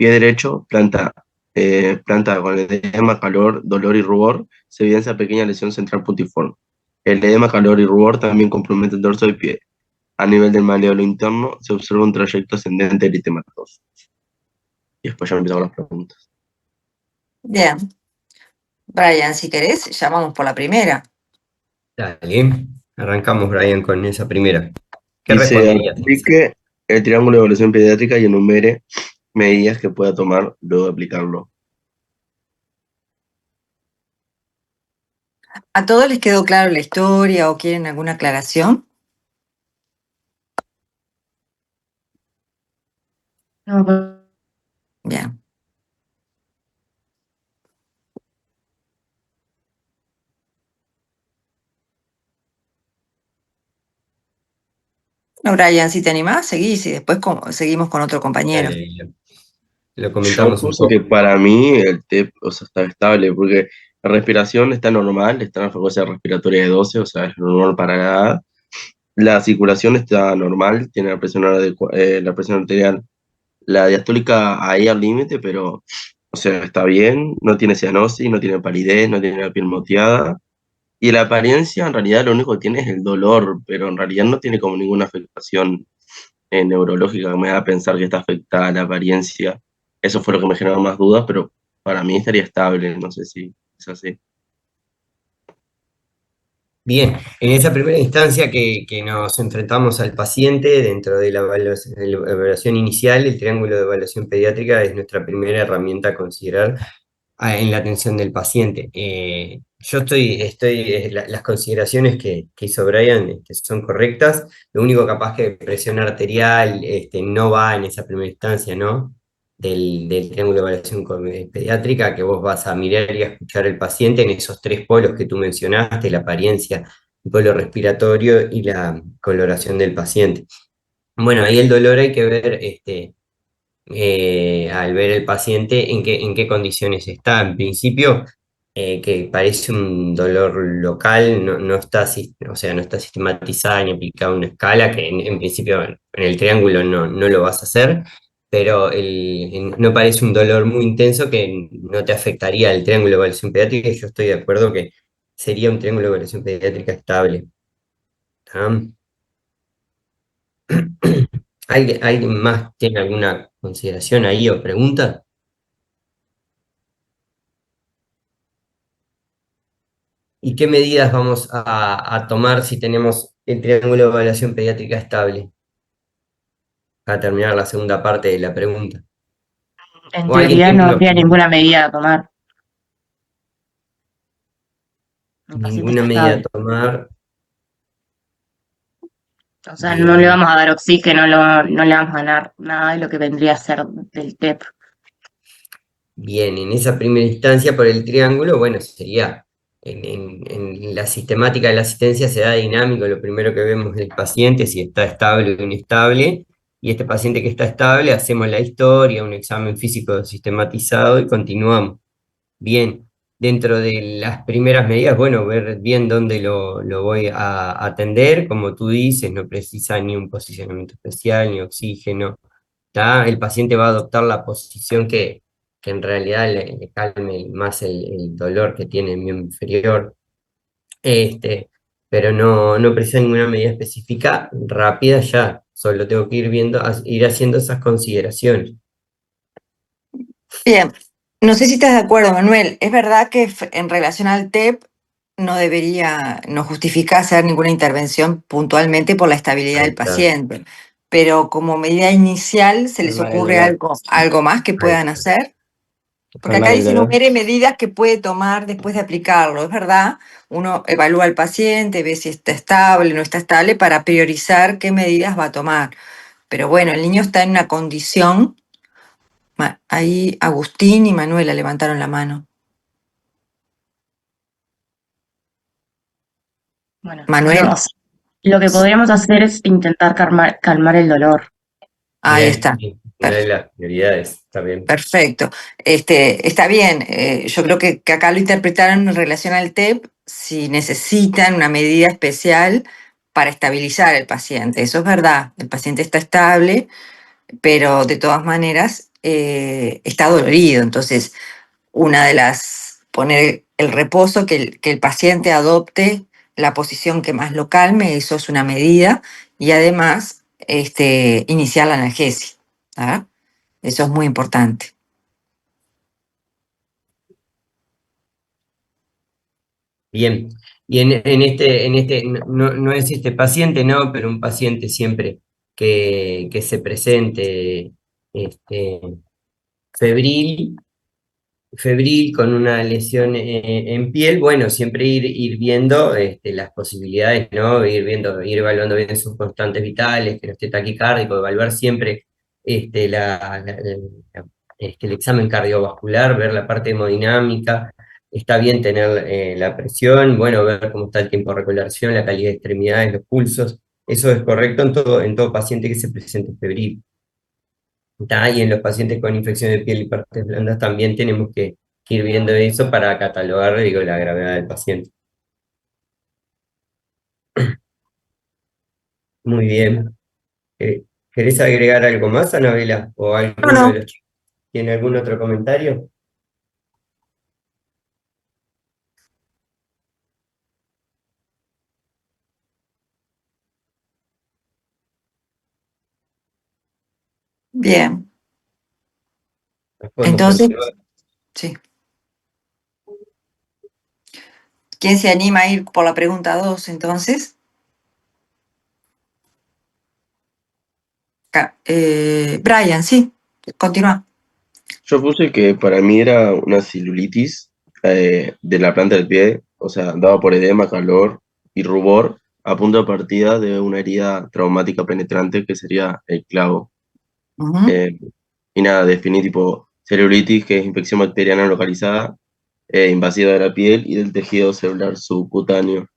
Pie derecho, planta con edema, calor, dolor y rubor, se evidencia pequeña lesión central puntiforme. El edema, calor y rubor también compromete el dorso del pie. A nivel del maleolo interno se observa un trayecto ascendente eritematoso. Y después ya me empiezo con las preguntas. Bien. Brian, si querés, llamamos por la primera. Dale, arrancamos, Brian, con esa primera. ¿Qué Dice, responderías? aplique el triángulo de evaluación pediátrica y enumere medidas que pueda tomar luego de aplicarlo. ¿A todos les quedó claro la historia o quieren alguna aclaración? No, Bien. No, Brian, si te animás, seguís y después seguimos con otro compañero. Dale, lo Yo comentamos un puse que poco. para mí el TEP, o sea, está estable, porque la respiración está normal, está en la frecuencia respiratoria de 12, o sea, es normal para la edad. La circulación está normal, tiene la presión arterial, la diastólica ahí al límite, pero, o sea, está bien, no tiene cianosis, no tiene palidez, no tiene la piel moteada. Y la apariencia, en realidad, lo único que tiene es el dolor, pero en realidad no tiene como ninguna afectación neurológica que me haga pensar que está afectada la apariencia. Eso fue lo que me generó más dudas, pero para mí estaría estable, no sé si es así. Bien, en esa primera instancia que nos enfrentamos al paciente dentro de de la evaluación inicial, el triángulo de evaluación pediátrica es nuestra primera herramienta a considerar en la atención del paciente. Las consideraciones que hizo Brian son correctas. Lo único capaz que presión arterial no va en esa primera instancia, ¿no? Del triángulo de evaluación pediátrica, que vos vas a mirar y a escuchar al paciente en esos tres polos que tú mencionaste, la apariencia, el polo respiratorio y la coloración del paciente. Bueno, ahí el dolor hay que ver al ver el paciente en qué condiciones está. En principio, que parece un dolor local, no está, o sea, no está sistematizada ni aplicada una escala, que en principio en el triángulo no lo vas a hacer, pero no parece un dolor muy intenso que no te afectaría el triángulo de evaluación pediátrica, y yo estoy de acuerdo que sería un triángulo de evaluación pediátrica estable. ¿Tá? ¿Alguien más tiene alguna consideración ahí o pregunta? ¿Y qué medidas vamos a tomar si tenemos el triángulo de evaluación pediátrica estable? Para terminar la segunda parte de la pregunta. en ¿O alguien teoría tiene no habría ninguna medida a tomar. El paciente ninguna está medida a estable. tomar? O sea, no le Bien, vamos a dar oxígeno, no le vamos a dar nada de lo que vendría a ser del TEP. bien, en esa primera instancia por el triángulo, bueno, sería en la sistemática de la asistencia se da dinámico, lo primero que vemos es el paciente, si está estable o inestable, y este paciente que está estable, hacemos la historia, un examen físico sistematizado y continuamos. Bien, dentro de las primeras medidas, bueno, ver bien dónde lo voy a atender, como tú dices, no precisa ni un posicionamiento especial, ni oxígeno, ¿tá? El paciente va a adoptar la posición que en realidad le calme más el dolor que tiene el miembro inferior, este, pero no precisa ninguna medida específica rápida ya, solo tengo que ir viendo, ir haciendo esas consideraciones. Bien. No sé si estás de acuerdo, Manuel. Es verdad que en relación al TEP no justifica hacer ninguna intervención puntualmente por la estabilidad Ahí del está. paciente. Pero como medida inicial, ¿se les ocurre algo más que Ahí puedan está. hacer? Porque acá Calmar el dice dolor. enumere medidas que puede tomar después de aplicarlo. Es verdad, uno evalúa al paciente, ve si está estable, no está estable, para priorizar qué medidas va a tomar. Pero bueno, el niño está en una condición. Ahí Agustín y Manuela levantaron la mano. Bueno, Manuel, lo que podríamos hacer es intentar calmar el dolor. ahí Bien, está. sí, una de las prioridades, está bien. Perfecto. Está bien. Yo creo que acá lo interpretaron en relación al TEP si necesitan una medida especial para estabilizar al paciente. Eso es verdad. El paciente está estable, pero de todas maneras está dolorido. Entonces, poner el reposo, que el paciente adopte la posición que más lo calme, eso es una medida, y además iniciar la analgesia. ¿Ah? Eso es muy importante. Bien, y no es este paciente, no, pero un paciente siempre que se presente este, febril, con una lesión en piel, bueno, siempre ir viendo las posibilidades, ¿no? Ir viendo, ir evaluando bien sus constantes vitales, que no esté taquicárdico, evaluar siempre el examen cardiovascular, ver la parte hemodinámica. Está bien tener la presión, bueno, ver cómo está el tiempo de recuperación, la calidad de extremidades, los pulsos. Eso es correcto en todo paciente que se presente febril. Y en los pacientes con infección de piel y partes blandas también tenemos que ir viendo eso para catalogar, digo, la gravedad del paciente. Muy bien. Eh, ¿Querés agregar algo más, Anabela? ¿O No, alguno de no. los chicos tiene algún otro comentario? Bien. Podemos Entonces, continuar. sí. ¿Quién se anima a ir por la pregunta 2 entonces? Brian, sí, continúa. Yo puse que para mí era una celulitis de la planta del pie, o sea, dado por edema, calor y rubor, a punto de partida de una herida traumática penetrante que sería el clavo. Ujú. Eh, y nada, definí tipo celulitis, que es infección bacteriana localizada, invasiva de la piel y del tejido celular subcutáneo,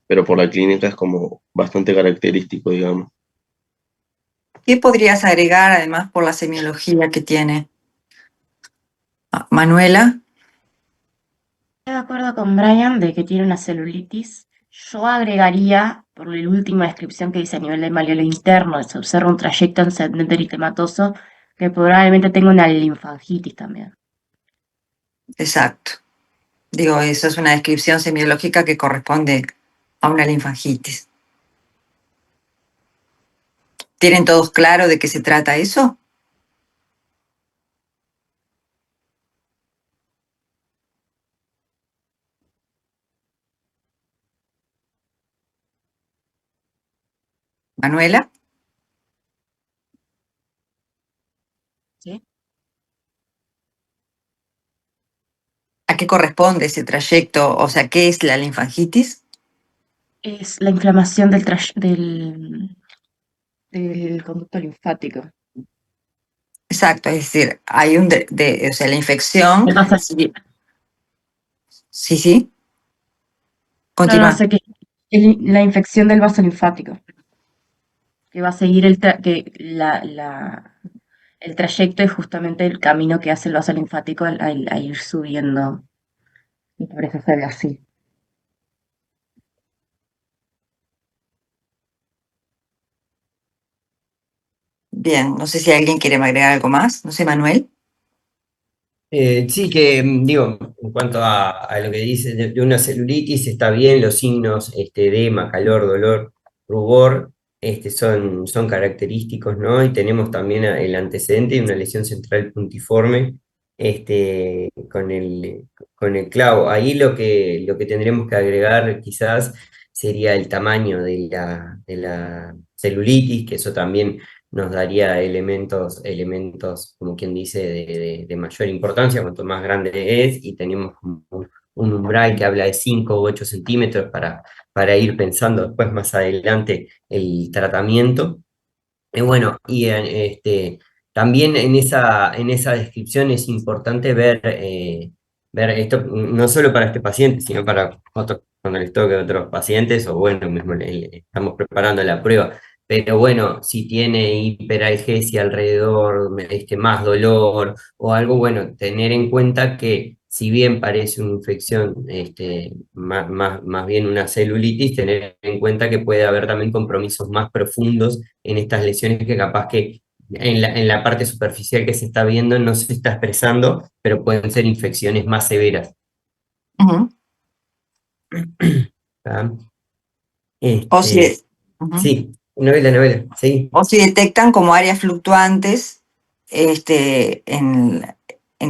pero por la clínica es como bastante característico, digamos. ¿Qué podrías agregar además por la semiología que tiene? Manuela. Estoy de acuerdo con Brian de que tiene una celulitis. Yo agregaría, por la última descripción que dice a nivel del malleolo interno, se observa un trayecto ascendente eritematoso que probablemente tenga una linfangitis también. Exacto. Digo, eso es una descripción semiológica que corresponde a una linfangitis. ¿Tienen todos claro de qué se trata eso? Manuela, ¿Sí? ¿a qué corresponde ese trayecto? O sea, ¿qué es la linfangitis? Es la inflamación del conducto linfático. Exacto, es decir, hay o sea, la infección. Entonces, Sí, sí, sí. no, no Continúa. sé qué. Es la infección del vaso linfático, que va a seguir el trayecto es justamente el camino que hace el vaso linfático a ir subiendo. Y por eso se ve así. Bien, no sé si alguien quiere agregar algo más. No sé, Manuel. Sí, que digo, en cuanto a lo que dice de una celulitis, está bien, los signos edema, calor, dolor, rubor, son característicos, ¿no? Y tenemos también el antecedente de una lesión central puntiforme con el clavo. Ahí lo que tendremos que agregar quizás sería el tamaño de la celulitis, que eso también nos daría elementos, como quien dice, de mayor importancia, cuanto más grande es, y tenemos un umbral que habla de 5 u 8 centímetros para ir pensando después más adelante el tratamiento. Bueno, también en esa descripción es importante ver esto, no solo para este paciente, sino para otros, cuando les toque a otros pacientes, o bueno, mismo estamos preparando la prueba. Pero bueno, si tiene hiperalgesia alrededor, más dolor o algo, bueno, tener en cuenta que si bien parece una infección, más bien una celulitis, tener en cuenta que puede haber también compromisos más profundos en estas lesiones que capaz que en la parte superficial que se está viendo no se está expresando, pero pueden ser infecciones más severas. Ujú. ¿Tá? O si, Este, ujú. sí, novela, sí. O si detectan como áreas fluctuantes en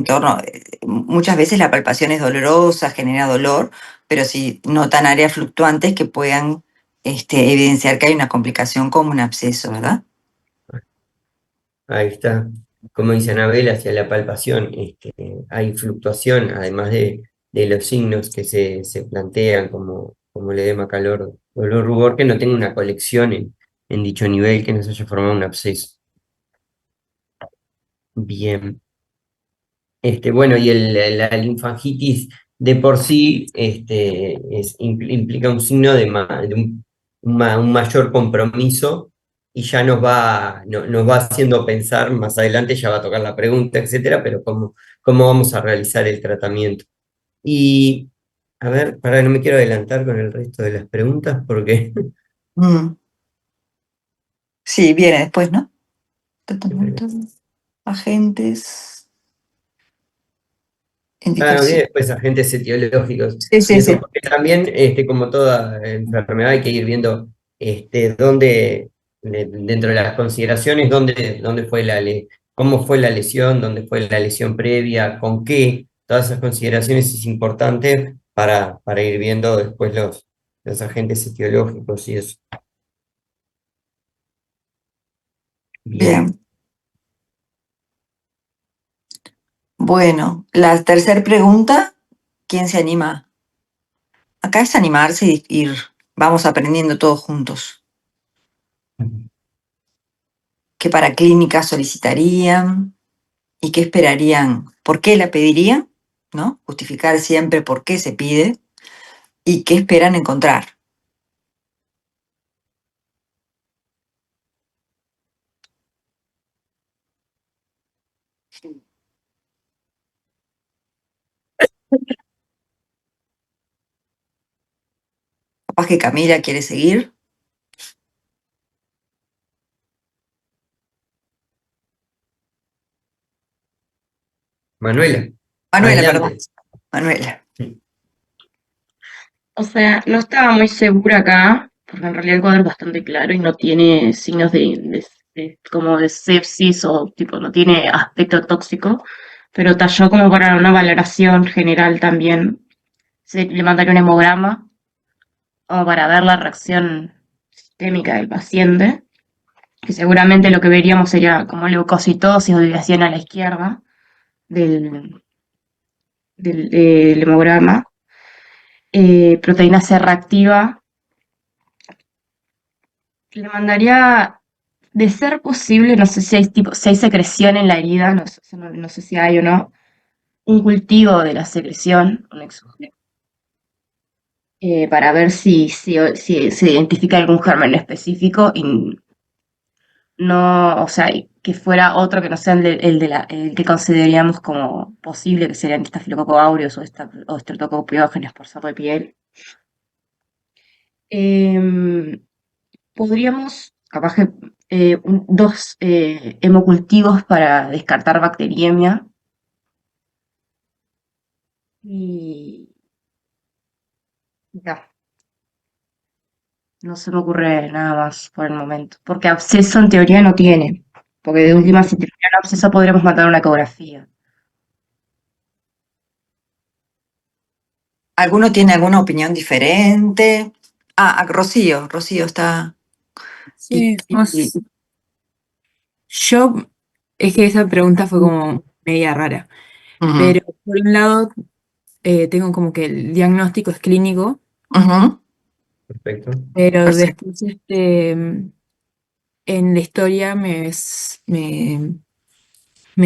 torno, muchas veces la palpación es dolorosa, genera dolor, pero si notan áreas fluctuantes que puedan evidenciar que hay una complicación como un absceso, ¿verdad? Ahí está. Como dice Anabel, hacia la palpación, hay fluctuación, además de los signos que se plantean como el edema, calor, dolor, rubor, que no tenga una colección en dicho nivel, que no se haya formado un absceso. Bien. Bueno, y la linfangitis de por sí implica un signo de un mayor compromiso y ya nos va haciendo pensar, más adelante ya va a tocar la pregunta, etcétera, pero cómo vamos a realizar el tratamiento. Y, a ver, no me quiero adelantar con el resto de las preguntas porque Mm. Sí, viene después, ¿no? Tratamiento, agentes, Ah, no, viene indicación. después agentes etiológicos. Sí, sí, Y eso sí. porque también, como toda enfermedad, hay que ir viendo dónde, dentro de las consideraciones, dónde fue cómo fue la lesión, dónde fue la lesión previa, con qué. Todas esas consideraciones es importante para ir viendo después los agentes etiológicos y eso. Bien. Bien. Bueno, la tercera pregunta, ¿quién se anima? Acá es animarse y ir, vamos aprendiendo todos juntos. ¿Qué para clínica solicitarían? ¿Y qué esperarían? ¿Por qué la pedirían? ¿No? Justificar siempre por qué se pide y qué esperan encontrar. Capaz que Camila quiere seguir. Manuela, Manuela, perdón. adelante. Manuela. O sea, no estaba muy segura acá, porque en realidad el cuadro es bastante claro y no tiene signos como de sepsis o tipo, no tiene aspecto tóxico, pero talló como para una valoración general también. Le mandaría un hemograma como para ver la reacción sistémica del paciente, que seguramente lo que veríamos sería como leucocitosis o desviación a la izquierda del, del hemograma. Proteína C reactiva. Le mandaría, de ser posible, no sé si hay tipo, si hay secreción en la herida, no sé si hay o no, un cultivo de la secreción, un exúmero, para ver si se identifica algún germen específico y no, o sea, y que fuera otro que no sea el que consideraríamos como posible, que serían Staphylococcus aureus o Streptococcus pyogenes por ser de piel. Em, Podríamos, capaz que, dos hemocultivos para descartar bacteriemia y ya, no se me ocurre nada más por el momento, porque absceso en teoría no tiene, porque de última si tuviera un absceso podríamos mandar una ecografía. ¿Alguno tiene alguna opinión diferente? Rocío, Rocío está. Sí, yo, es que esa pregunta fue como media rara, Ujú, pero por un lado tengo como que el diagnóstico es clínico, ujú. Perfecto. pero Perfecto. después en la historia me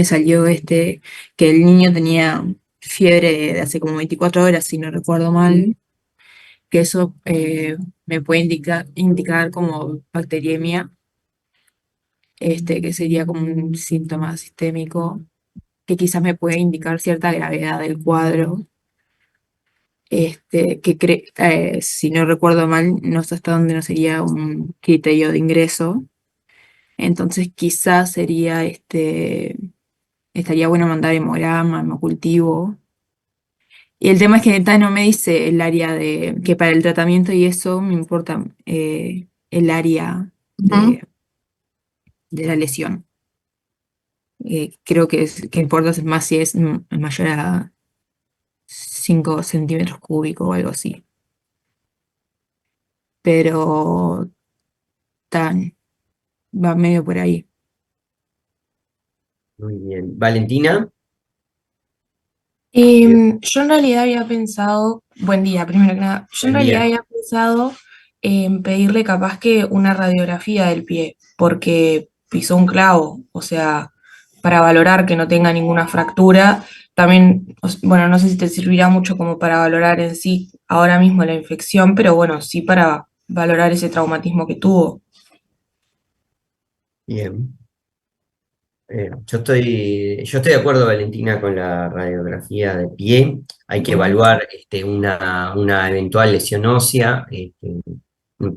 salió que el niño tenía fiebre de hace como 24 horas, si no recuerdo mal, que eso me puede indicar como bacteriemia, que sería como un síntoma sistémico que quizás me puede indicar cierta gravedad del cuadro, si no recuerdo mal, no sé hasta dónde no sería un criterio de ingreso, Entonces quizás sería estaría bueno mandar hemograma, hemocultivo. Y el tema es que no me dice el área que para el tratamiento y eso me importa el área Ujú. de la lesión. Creo que importa más si es mayor a 5 centímetros cúbicos o algo así. Pero tan, va medio por ahí. Muy bien. Valentina, Yo en realidad había pensado, buen día, primero que nada, yo en buen realidad día. había pensado en pedirle capaz que una radiografía del pie, porque pisó un clavo, o sea, para valorar que no tenga ninguna fractura. También, bueno, no sé si te servirá mucho como para valorar en sí ahora mismo la infección, pero bueno, sí para valorar ese traumatismo que tuvo. Bien. Yo estoy de acuerdo, Valentina, con la radiografía de pie. Hay que Ujú. evaluar una eventual lesión ósea,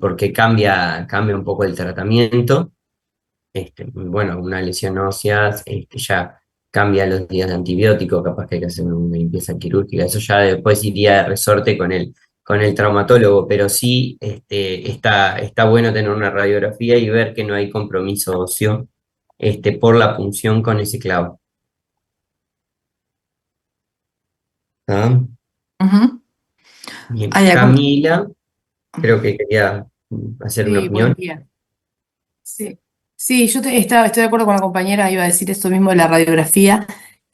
porque cambia un poco el tratamiento. Bueno, una lesión ósea ya cambia los días de antibiótico, capaz que hay que hacer una limpieza quirúrgica. Eso ya después iría de resorte con el traumatólogo, pero sí está bueno tener una radiografía y ver que no hay compromiso óseo por la punción con ese clavo. ¿Tá? Ujú. Bien, ¿Hay algún... Camila, creo que quería hacer una Sí, buen opinión. día. Sí, sí, estoy de acuerdo con la compañera, iba a decir esto mismo de la radiografía.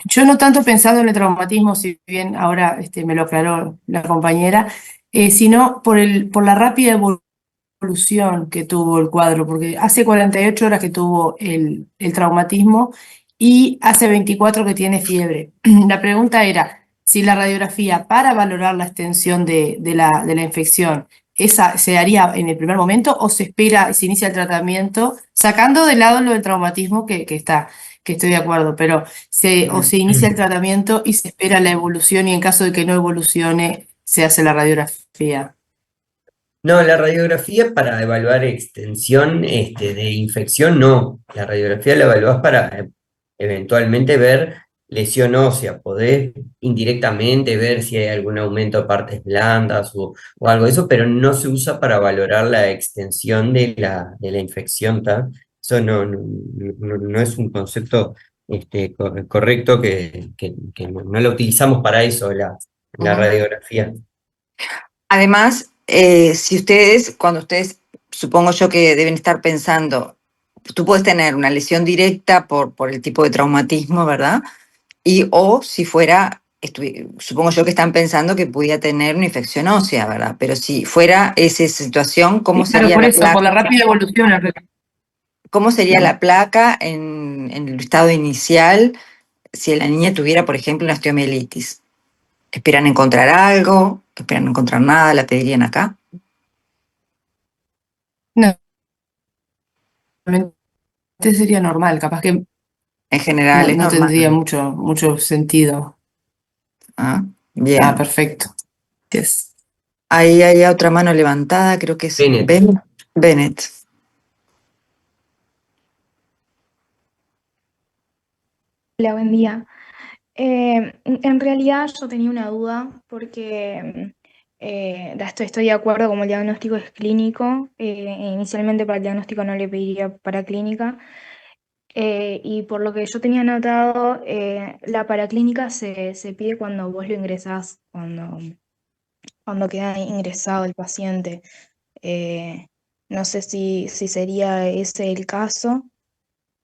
Yo no tanto pensando en el traumatismo, si bien ahora me lo aclaró la compañera, sino por la rápida evolución que tuvo el cuadro, porque hace 48 horas que tuvo el traumatismo y hace 24 que tiene fiebre. La pregunta era si la radiografía para valorar la extensión de la infección, ¿esa se haría en el primer momento o se espera, se inicia el tratamiento, sacando de lado lo del traumatismo que estoy de acuerdo, pero o se inicia el tratamiento y se espera la evolución y en caso de que no evolucione, se hace la radiografía? No, la radiografía para evaluar extensión de infección, no. La radiografía la evaluás para eventualmente ver lesión ósea. Podés indirectamente ver si hay algún aumento de partes blandas o algo de eso, pero no se usa para valorar la extensión de la infección, ¿tá? Eso no es un concepto correcto que no lo utilizamos para eso, la Ujú. radiografía. Además, cuando ustedes, supongo yo que deben estar pensando, tú puedes tener una lesión directa por el tipo de traumatismo, ¿verdad? O si fuera, supongo yo que están pensando que pudiera tener una infección ósea, ¿verdad? Pero si fuera esa situación, ¿cómo Sí, claro, sería por la eso, por la placa? rápida evolución. ¿Cómo sería la placa en el estado inicial si la niña tuviera, por ejemplo, una osteomielitis? ¿Esperan encontrar algo? ¿Esperan no encontrar nada? ¿La pedirían acá? No, realmente sería normal, capaz que En general no, es no normal. tendría mucho sentido. Ah, Ah, bien. perfecto. Yes. Ahí hay otra mano levantada, creo que es Bennett. Bennett. Hola, buen día. En realidad yo tenía una duda porque estoy de acuerdo como el diagnóstico es clínico. Inicialmente para el diagnóstico no le pediría paraclínica. Y por lo que yo tenía anotado, la paraclínica se pide cuando vos lo ingresás, cuando queda ingresado el paciente. Eh, no sé si sería ese el caso.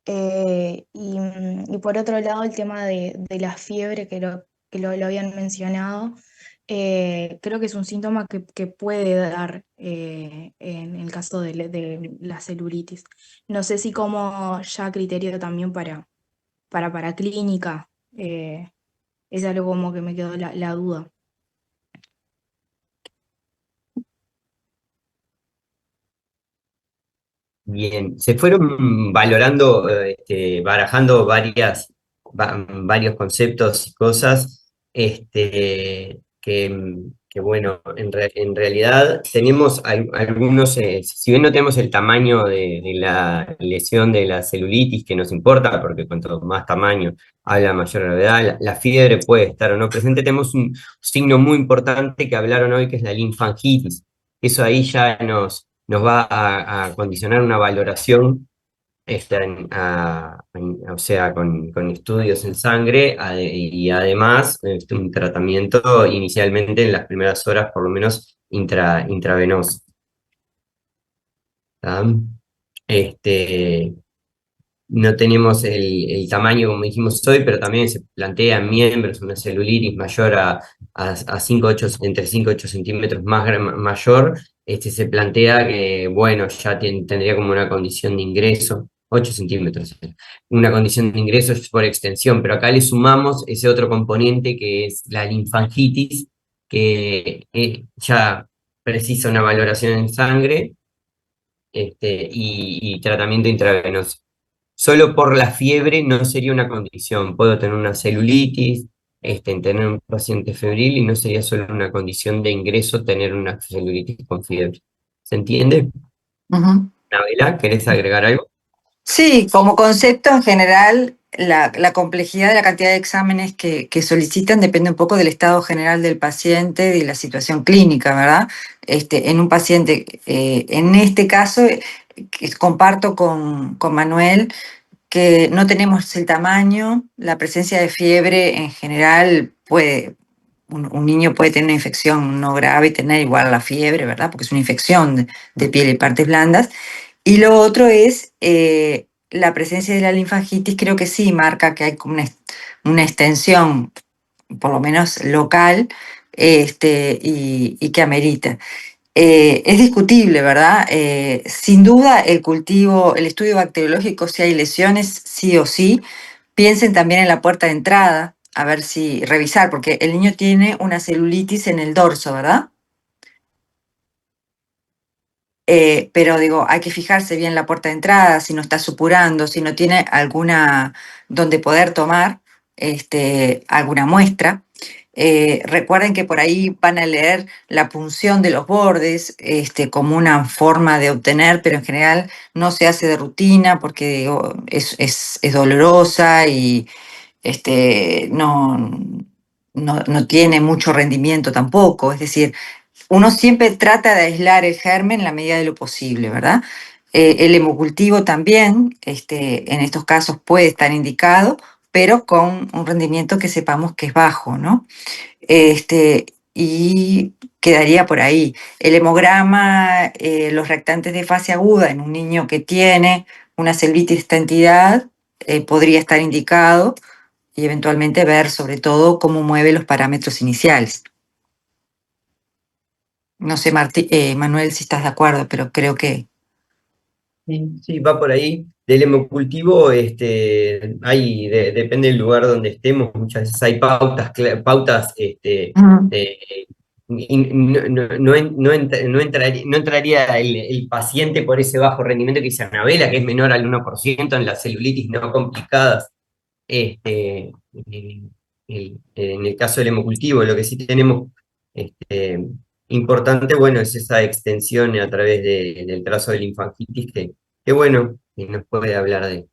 Y por otro lado, el tema de la fiebre, que lo habían mencionado, creo que es un síntoma que puede dar en el caso de la celulitis. No sé si como ya criterio también para clínica, es algo como que me quedó la duda. Bien, se fueron valorando, barajando varios conceptos y cosas que bueno, en realidad tenemos algunos, si bien no tenemos el tamaño de la lesión de la celulitis que nos importa, porque cuanto más tamaño habla mayor gravedad, la fiebre puede estar o no presente, tenemos un signo muy importante que hablaron hoy, que es la linfangitis. Eso ahí ya nos va a condicionar una valoración o sea, con estudios en sangre y además un tratamiento inicialmente en las primeras horas, por lo menos intravenoso. ¿Tá? Este, no tenemos el tamaño como dijimos hoy, pero también se plantea en miembros una celulitis mayor a 5, 8, entre 5 y 8 centímetros mayor, se plantea que, bueno, ya tendría como una condición de ingreso, 8 centímetros, una condición de ingreso por extensión, pero acá le sumamos ese otro componente que es la linfangitis, que ya precisa una valoración en sangre y tratamiento intravenoso. Solo por la fiebre no sería una condición. Puedo tener una celulitis, tener un paciente febril y no sería solo una condición de ingreso tener una celulitis con fiebre. ¿Se entiende? Ujú. Anabela, ¿querés agregar algo? Sí, como concepto en general, la complejidad de la cantidad de exámenes que solicitan depende un poco del estado general del paciente y la situación clínica, ¿verdad? En un paciente, en este caso, comparto con Manuel que no tenemos el tamaño, la presencia de fiebre en general puede, un niño puede tener una infección no grave y tener igual la fiebre, ¿verdad? Porque es una infección de piel y partes blandas. Y lo otro es la presencia de la linfangitis, creo que sí marca que hay como una extensión, por lo menos local, y que amerita. Es discutible, ¿verdad? Sin duda el cultivo, el estudio bacteriológico, si hay lesiones, sí o sí. Piensen también en la puerta de entrada, a ver si revisar, porque el niño tiene una celulitis en el dorso, ¿verdad? Pero digo, hay que fijarse bien la puerta de entrada, si no está supurando, si no tiene alguna donde poder tomar alguna muestra. Recuerden que por ahí van a leer la punción de los bordes como una forma de obtener, pero en general no se hace de rutina porque digo, es dolorosa y no tiene mucho rendimiento tampoco. Es decir, uno siempre trata de aislar el germen en la medida de lo posible, ¿verdad? El hemocultivo también, en estos casos puede estar indicado, pero con un rendimiento que sepamos que es bajo, ¿no? Y quedaría por ahí. El hemograma, los reactantes de fase aguda en un niño que tiene una celulitis de esta entidad, podría estar indicado y eventualmente ver sobre todo cómo mueve los parámetros iniciales. No sé, Manuel, si estás de acuerdo, pero creo que... Sí, va por ahí. Del hemocultivo, depende del lugar donde estemos, muchas veces hay pautas Ujú. no entraría el paciente por ese bajo rendimiento que dice Anabela, que es menor al 1% en las celulitis no complicadas. En el caso del hemocultivo, lo que sí tenemos importante, bueno, es esa extensión a través del trazo de linfangitis, que bueno, que nos puede hablar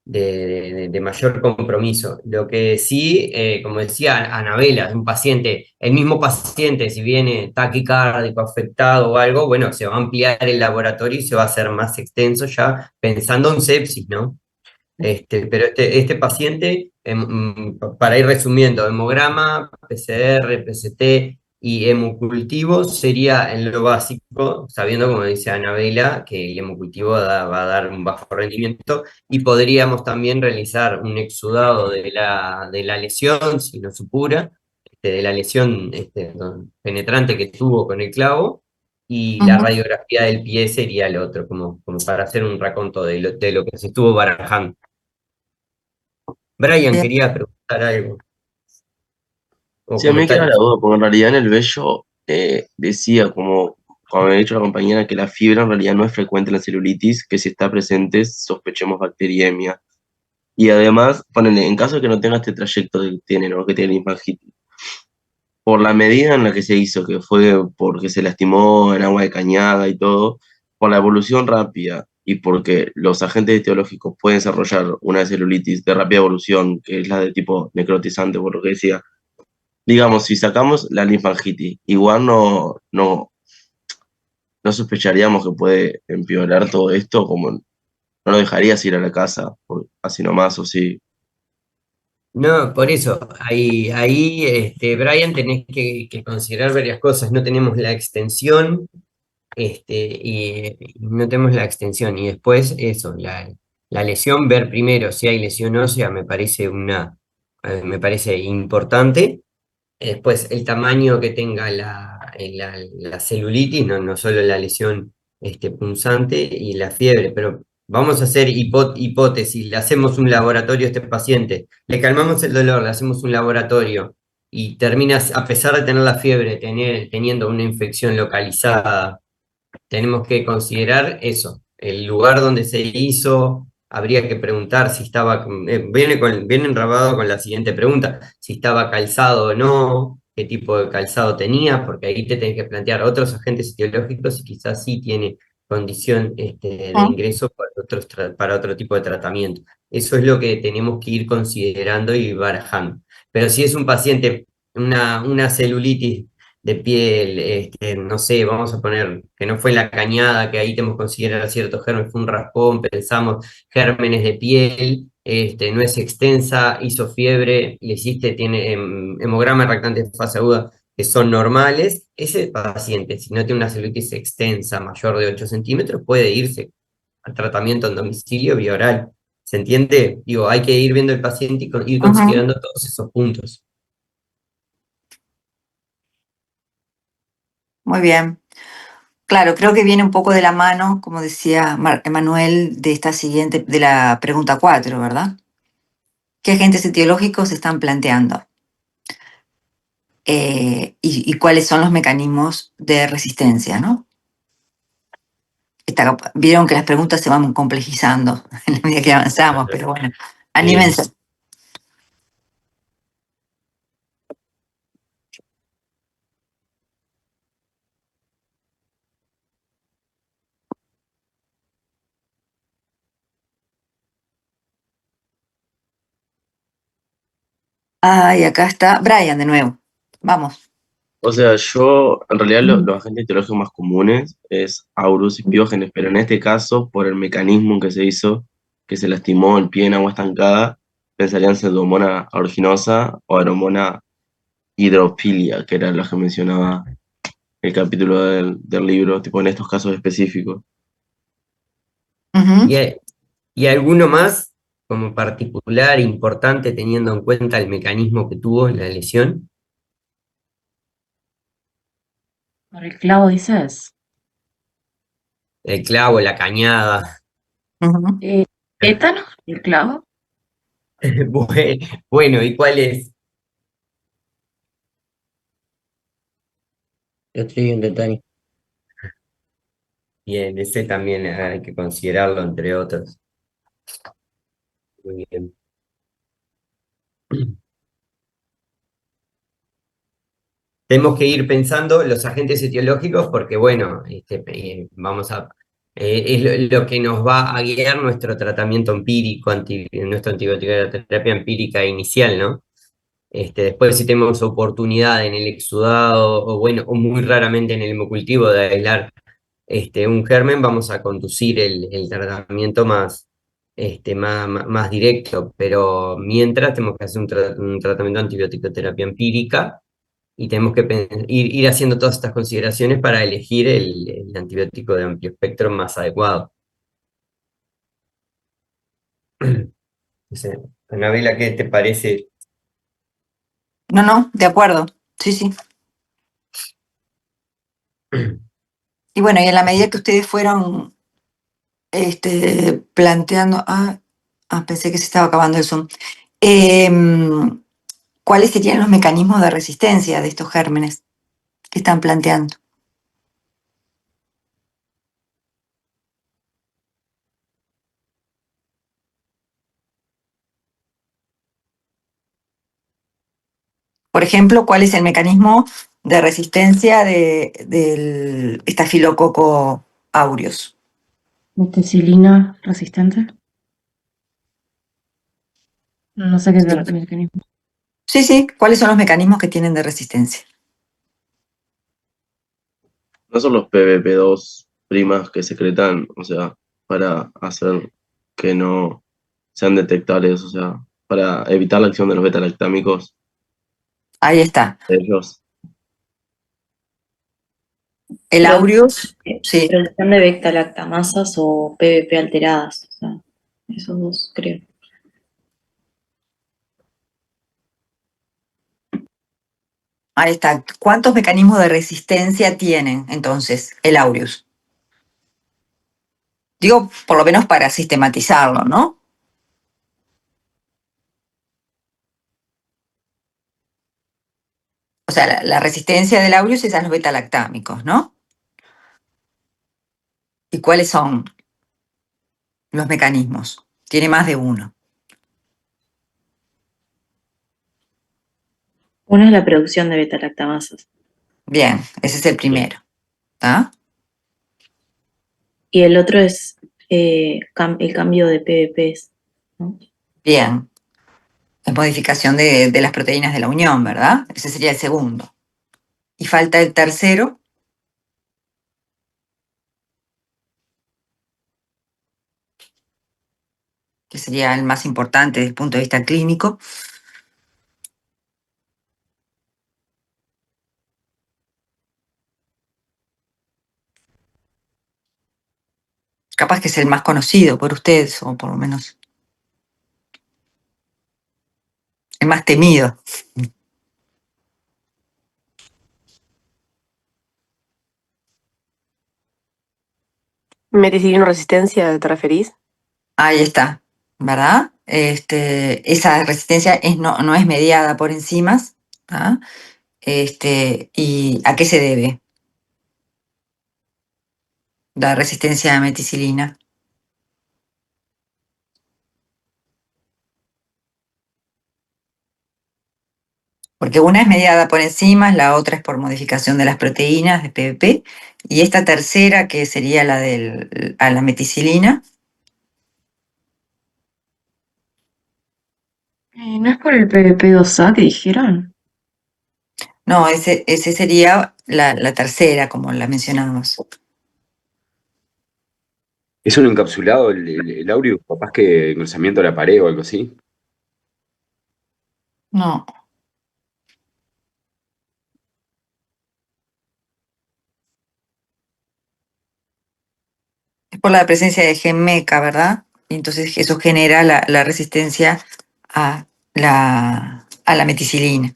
de mayor compromiso. Lo que sí, como decía Anabela, un paciente, el mismo paciente, si viene taquicárdico, afectado o algo, bueno, se va a ampliar el laboratorio y se va a hacer más extenso ya pensando en sepsis, ¿no? Pero este paciente, para ir resumiendo, hemograma, PCR, PCT y hemocultivo sería en lo básico, sabiendo, como dice Anabela, que el hemocultivo va a dar un bajo rendimiento y podríamos también realizar un exudado de la lesión, si no supura, de la lesión penetrante que tuvo con el clavo, y la Ujú. radiografía del pie sería el otro, como para hacer un raconto de lo que se estuvo barajando. Brian Bien. quería preguntar algo o Sí, a mí me queda la comentarios. duda, porque en realidad en el vello decía, como había dicho la compañera, que la fiebre en realidad no es frecuente en la celulitis, que si está presente sospechemos bacteriemia. Y además, ponele, en caso de que no tenga este trayecto que tiene, ¿no? Que tiene linfangitis, por la medida en la que se hizo, que fue porque se lastimó en agua de cañada y todo, por la evolución rápida y porque los agentes etiológicos pueden desarrollar una celulitis de rápida evolución, que es la de tipo necrotizante, por lo que decía. Digamos, si sacamos la linfangitis, igual no sospecharíamos que puede empeorar todo esto, como no lo dejarías ir a la casa, así nomás, o sí. No, por eso, Brian, tenés que considerar varias cosas. No tenemos la extensión, y no tenemos la extensión. Y después eso, la lesión, ver primero si hay lesión ósea, me parece importante. Después, el tamaño que tenga la celulitis, no solo la lesión punzante y la fiebre, pero vamos a hacer hipótesis, le hacemos un laboratorio a este paciente, le calmamos el dolor, le hacemos un laboratorio y terminas, a pesar de tener la fiebre, teniendo una infección localizada, tenemos que considerar eso, el lugar donde se hizo, habría que preguntar si estaba, viene enrabado con la siguiente pregunta, si estaba calzado o no, qué tipo de calzado tenía, porque ahí te tenés que plantear otros agentes etiológicos y quizás sí tiene condición de Ujú. ingreso para otro tipo de tratamiento. Eso es lo que tenemos que ir considerando y barajando. Pero si es un paciente, una celulitis de piel, no sé, vamos a poner que no fue la cañada, que ahí tenemos que considerar ciertos gérmenes, fue un raspón, pensamos gérmenes de piel, no es extensa, hizo fiebre, le hiciste, tiene hemograma reactante de fase aguda, que son normales, ese paciente, si no tiene una celulitis extensa mayor de 8 centímetros, puede irse al tratamiento en domicilio vía oral. ¿Se entiende? Digo, hay que ir viendo el paciente y ir Ujú. considerando todos esos puntos. Muy bien. Claro, creo que viene un poco de la mano, como decía Emanuel, de esta siguiente, de la pregunta 4, ¿verdad? ¿Qué agentes etiológicos se están planteando? Y cuáles son los mecanismos de resistencia, ¿no? Vieron que las preguntas se van complejizando en la medida que avanzamos, pero bueno, Sí. anímense. Ay, acá está Brian de nuevo. Vamos. O sea, yo, en realidad, los agentes etiológicos más comunes es Aurus y Piógenes, pero en este caso, por el mecanismo en que se hizo, que se lastimó el pie en agua estancada, pensarían en Pseudomonas aeruginosa o Aeromona hidrofilia, que era la que mencionaba el capítulo del libro, tipo en estos casos específicos. ¿Y, Ujú. hay- y alguno más como particular, importante, teniendo en cuenta el mecanismo que tuvo la lesión? Por el clavo dices. El clavo, la cañada. Ujú. Eh, ¿Tétanos? ¿El clavo? Bueno, ¿y cuál es? Clostridium tetani. Bien, ese también hay que considerarlo, entre otros. Muy bien. Tenemos que ir pensando los agentes etiológicos porque, bueno, es lo que nos va a guiar nuestro tratamiento empírico, nuestra terapia empírica inicial, ¿no? Después, si tenemos oportunidad en el exudado, o bueno, o muy raramente en el hemocultivo de aislar un germen, vamos a conducir el tratamiento más directo, pero mientras tenemos que hacer un tratamiento de antibiótico-terapia empírica y tenemos que ir haciendo todas estas consideraciones para elegir el antibiótico de amplio espectro más adecuado. No sé, Anabela, ¿qué te parece? No, no, de acuerdo. Sí, sí. Y bueno, y en la medida que ustedes fueron planteando, pensé que se estaba acabando el Zoom. Em, ¿Cuáles serían los mecanismos de resistencia de estos gérmenes que están planteando? Por ejemplo, ¿cuál es el mecanismo de resistencia del estafilococo aureus? Meticilina resistente. No sé qué es el mecanismo. Sí, sí. ¿Cuáles son los mecanismos que tienen de resistencia? No son los PBP2 primas que secretan, o sea, para hacer que no sean detectables, o sea, para evitar la acción de los beta-lactámicos Ahí está. de ellos. El Produ- aureus, sí. Producción de beta-lactamasas o PBP alteradas, o sea, esos dos creo. Ahí está. ¿Cuántos mecanismos de resistencia tienen entonces el aureus? Digo, por lo menos para sistematizarlo, ¿no? O sea, la resistencia del aureus es a los beta-lactámicos, ¿no? ¿Y cuáles son los mecanismos? Tiene más de uno. Uno es la producción de beta-lactamasas Bien, ese es el primero. ¿Está? y el otro es el cambio de PBPs, ¿no? Bien. Es modificación de las proteínas de la unión, ¿verdad? Ese sería el segundo. Y falta el tercero, que sería el más importante desde el punto de vista clínico. Capaz que es el más conocido por ustedes, o por lo menos el más temido. Meticilina resistencia, ¿te referís? Ahí está, ¿verdad? Esa resistencia no es mediada por enzimas. ¿Ah? ¿Y a qué se debe la resistencia a meticilina? Porque una es mediada por enzimas, la otra es por modificación de las proteínas de PBP, y esta tercera, que sería a la meticilina, ¿No es por el PVP2A que dijeron? no, ese sería la tercera, como la mencionamos. ¿Es un encapsulado el Aureus? Capaz que engrosamiento de la pared o algo así. No, es por la presencia de gen meca, ¿verdad? Y entonces eso genera la resistencia a la meticilina.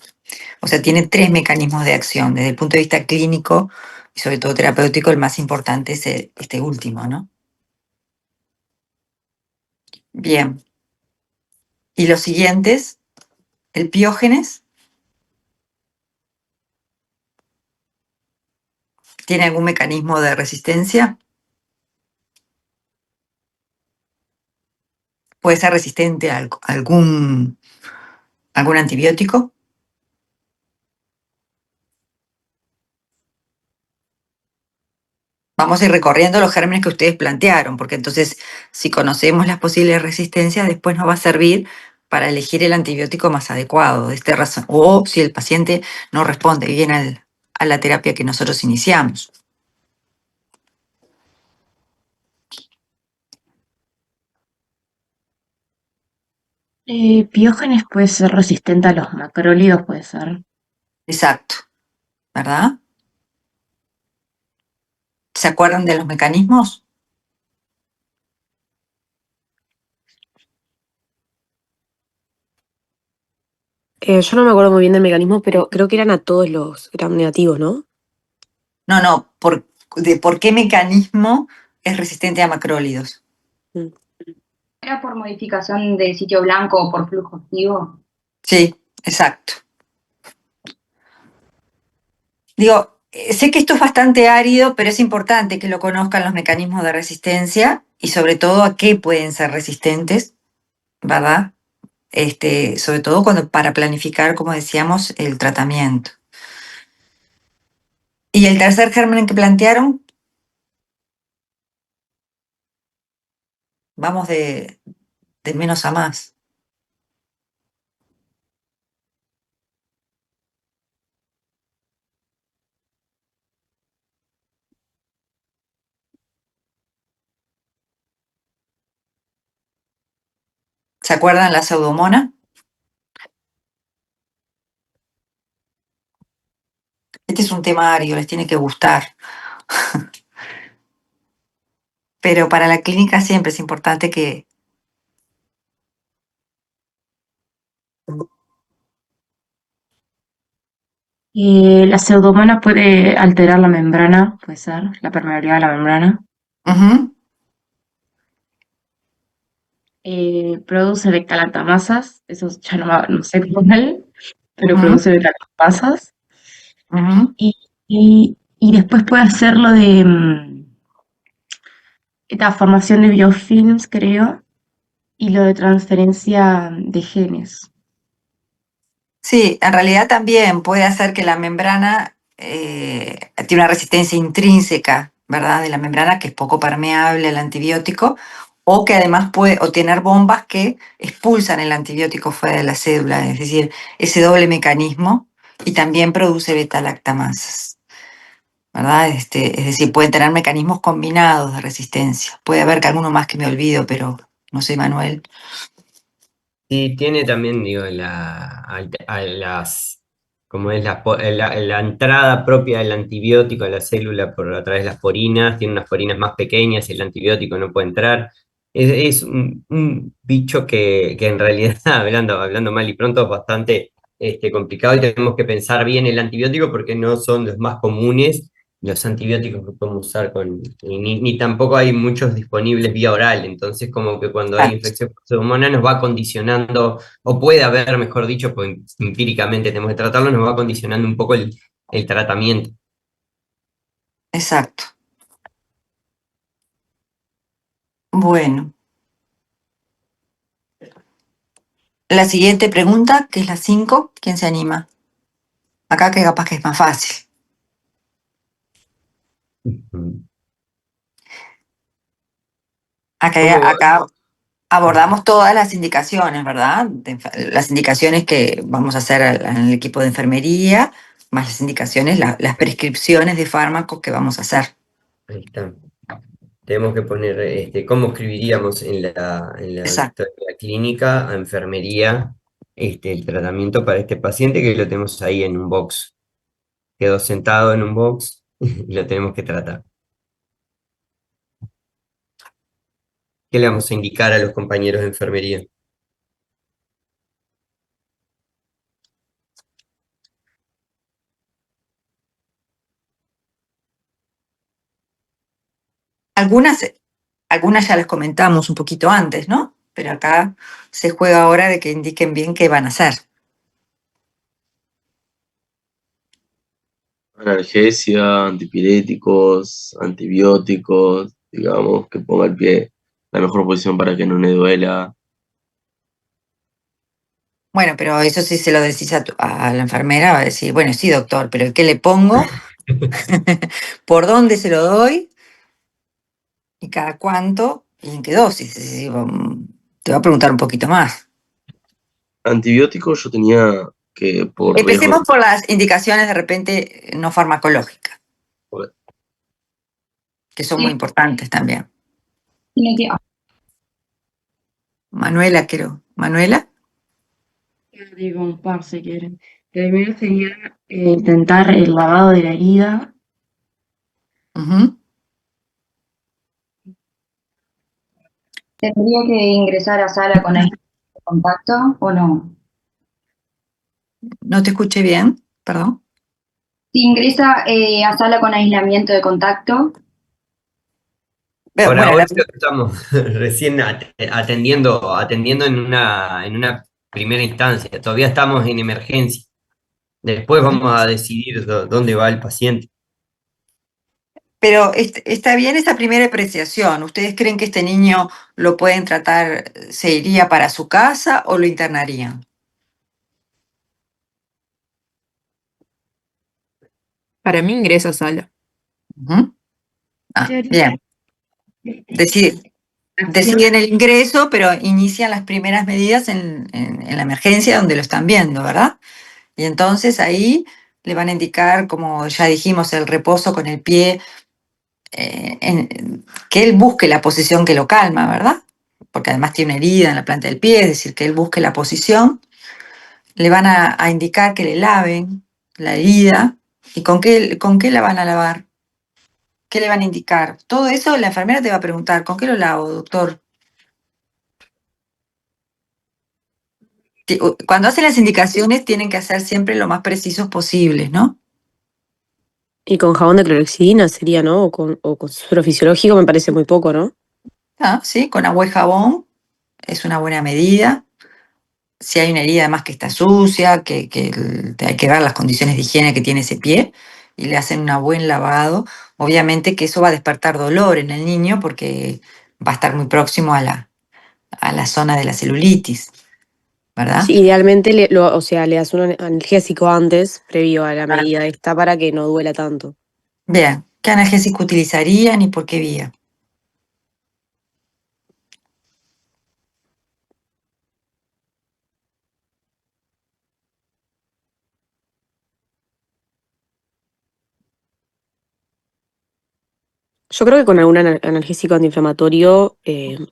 O sea, tiene tres mecanismos de acción. Desde el punto de vista clínico y sobre todo terapéutico, el más importante es este último, ¿no? Bien. Y los siguientes, el piógenes, ¿tiene algún mecanismo de resistencia? ¿Puede ser resistente a algún antibiótico? Vamos a ir recorriendo los gérmenes que ustedes plantearon, porque entonces si conocemos las posibles resistencias, después nos va a servir para elegir el antibiótico más adecuado de esta razón, o si el paciente no responde bien a la terapia que nosotros iniciamos. Piógenes puede ser resistente a los macrólidos, puede ser. Exacto, ¿verdad? ¿Se acuerdan de los mecanismos? Yo no me acuerdo muy bien del mecanismo, pero creo que eran a todos los gram negativos, ¿no? No, ¿por qué mecanismo es resistente a macrólidos? Mm. ¿Era por modificación de sitio blanco o por flujo activo? Sí, exacto. Digo, sé que esto es bastante árido, pero es importante que lo conozcan los mecanismos de resistencia y sobre todo a qué pueden ser resistentes, ¿verdad? sobre todo para planificar, como decíamos, el tratamiento. Y el tercer germen que plantearon, vamos de menos a más. ¿Se acuerdan la pseudomona? Este es un temario, les tiene que gustar. Pero para la clínica siempre es importante que... La pseudomonas puede alterar la membrana, puede ser, la permeabilidad de la membrana. Ujú, Produce beta-lactamasas, eso ya no sé cómo es, pero ujú, produce beta-lactamasas. ujú. Y después puede hacerlo de esta formación de biofilms, creo, y lo de transferencia de genes. Sí, en realidad también puede hacer que la membrana tiene una resistencia intrínseca, ¿verdad? De la membrana que es poco permeable al antibiótico, o que además puede o tener bombas que expulsan el antibiótico fuera de la célula, es decir, ese doble mecanismo, y también produce beta-lactamasas, ¿verdad? Es decir, pueden tener mecanismos combinados de resistencia. Puede haber que alguno más que me olvido, pero no sé, Manuel. Sí, tiene también, digo, como es la entrada propia del antibiótico a la célula por a través de las porinas, tiene unas porinas más pequeñas, el antibiótico no puede entrar. Es un bicho que en realidad, hablando mal y pronto, es bastante complicado y tenemos que pensar bien el antibiótico porque no son los más comunes los antibióticos que podemos usar ni tampoco hay muchos disponibles vía oral, entonces como que cuando hay Exacto. infección por pseudomonas nos va condicionando, o puede haber, mejor dicho, pues empíricamente tenemos que tratarlo, nos va condicionando un poco el tratamiento. Exacto. Bueno. La siguiente pregunta, que es la 5, ¿quién se anima? Acá que capaz que es más fácil. Ujú. ¿Cómo va? Acá abordamos todas las indicaciones, ¿verdad? Las indicaciones que vamos a hacer en el equipo de enfermería, más las indicaciones, las prescripciones de fármacos que vamos a hacer. Ahí está. Tenemos que poner, cómo escribiríamos en la Exacto. historia clínica a enfermería, el tratamiento para este paciente que lo tenemos ahí en un box. Quedó sentado en un box y lo tenemos que tratar. ¿Qué le vamos a indicar a los compañeros de enfermería? Algunas ya las comentamos un poquito antes, ¿no? Pero acá se juega ahora de que indiquen bien qué van a hacer. Analgesia, antipiréticos, antibióticos, digamos, que ponga el pie en la mejor posición para que no le duela. Bueno, pero eso sí se lo decís a la enfermera, va a decir, bueno, sí, doctor, pero ¿qué le pongo? ¿Por dónde se lo doy? ¿Y cada cuánto? ¿Y en qué dosis? Es decir, te va a preguntar un poquito más. Antibióticos yo tenía que por riesgo, Empecemos por las indicaciones de repente no farmacológicas, que son muy importantes también. Tiene que, Manuela, quiero. ¿Manuela? Digo, un par si quieren. Primero sería intentar el lavado de la herida. Ujú. ¿Tendría que ingresar a sala con aislamiento de contacto o no? No te escuché bien, perdón. Si ingresa a sala con aislamiento de contacto, Por Bueno, ahora estamos recién atendiendo en una primera instancia, todavía estamos en emergencia. Después vamos a decidir dónde va el paciente. Pero está bien esa primera apreciación. ¿Ustedes creen que este niño lo pueden tratar, se iría para su casa o lo internarían? Para mí ingresa a sala. Ujú. Ah, Teoría. bien. Deciden el ingreso, pero inician las primeras medidas en la emergencia donde lo están viendo, ¿verdad? Y entonces ahí le van a indicar, como ya dijimos, el reposo con el pie, que él busque la posición que lo calma, ¿verdad? Porque además tiene una herida en la planta del pie, es decir, que él busque la posición. Le van a indicar que le laven la herida. ¿Y con qué la van a lavar? ¿Qué le van a indicar? Todo eso la enfermera te va a preguntar, ¿con qué lo lavo, doctor? Cuando hacen las indicaciones tienen que hacer siempre lo más precisos posibles, ¿no? Y con jabón de clorexidina sería, ¿no? O con suero fisiológico me parece muy poco, ¿no? Sí, con agua y jabón es una buena medida. Si hay una herida además que está sucia, que hay que ver las condiciones de higiene que tiene ese pie y le hacen un buen lavado, obviamente que eso va a despertar dolor en el niño porque va a estar muy próximo a la zona de la celulitis, ¿verdad? Sí, idealmente, o sea, le das un analgésico antes, previo a la medida esta, para que no duela tanto. Bien, ¿qué analgésico utilizarían y por qué vía? Yo creo que con algún analgésico antiinflamatorio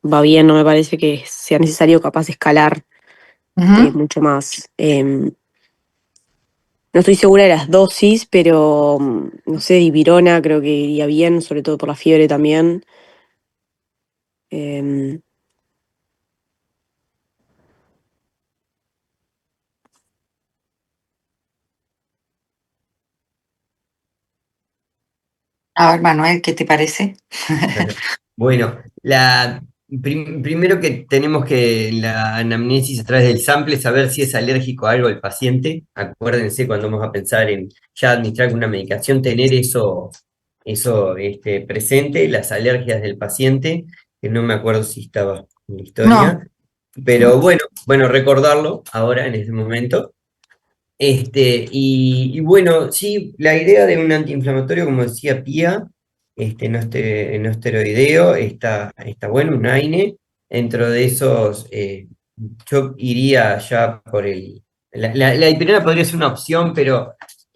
va bien, no me parece que sea necesario capaz escalar Ujú. mucho más. No estoy segura de las dosis, pero no sé, dipirona creo que iría bien, sobre todo por la fiebre también. Em, A ver, Manuel, ¿qué te parece? Bueno, primero que tenemos que la anamnesis a través del sample saber si es alérgico a algo el paciente. Acuérdense cuando vamos a pensar en ya administrar alguna medicación, tener eso presente, las alergias del paciente, que no me acuerdo si estaba en la No. historia, pero bueno, recordarlo ahora en este momento. Y bueno, sí, la idea de un antiinflamatorio, como decía Pía, no esteroideo, está bueno, un AINE. Dentro de esos, yo iría ya por la dipirona podría ser una opción, pero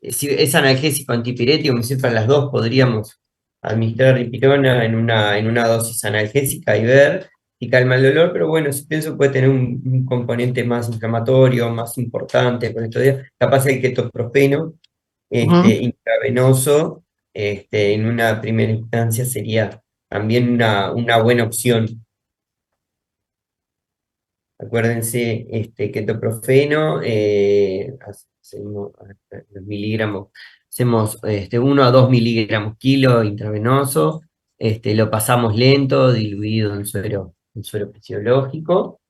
si es analgésico antipirético, como siempre, las dos podríamos administrar dipirona en una dosis analgésica y ver y calma el dolor, pero bueno, si pienso que puede tener un componente más inflamatorio, más importante con estos días, capaz el ketoprofeno Ujú. intravenoso, en una primera instancia sería también una buena opción. Acuérdense, ketoprofeno, hacemos los miligramos, hacemos 1 a 2 miligramos kilo intravenoso, lo pasamos lento, diluido en suero fisiológico,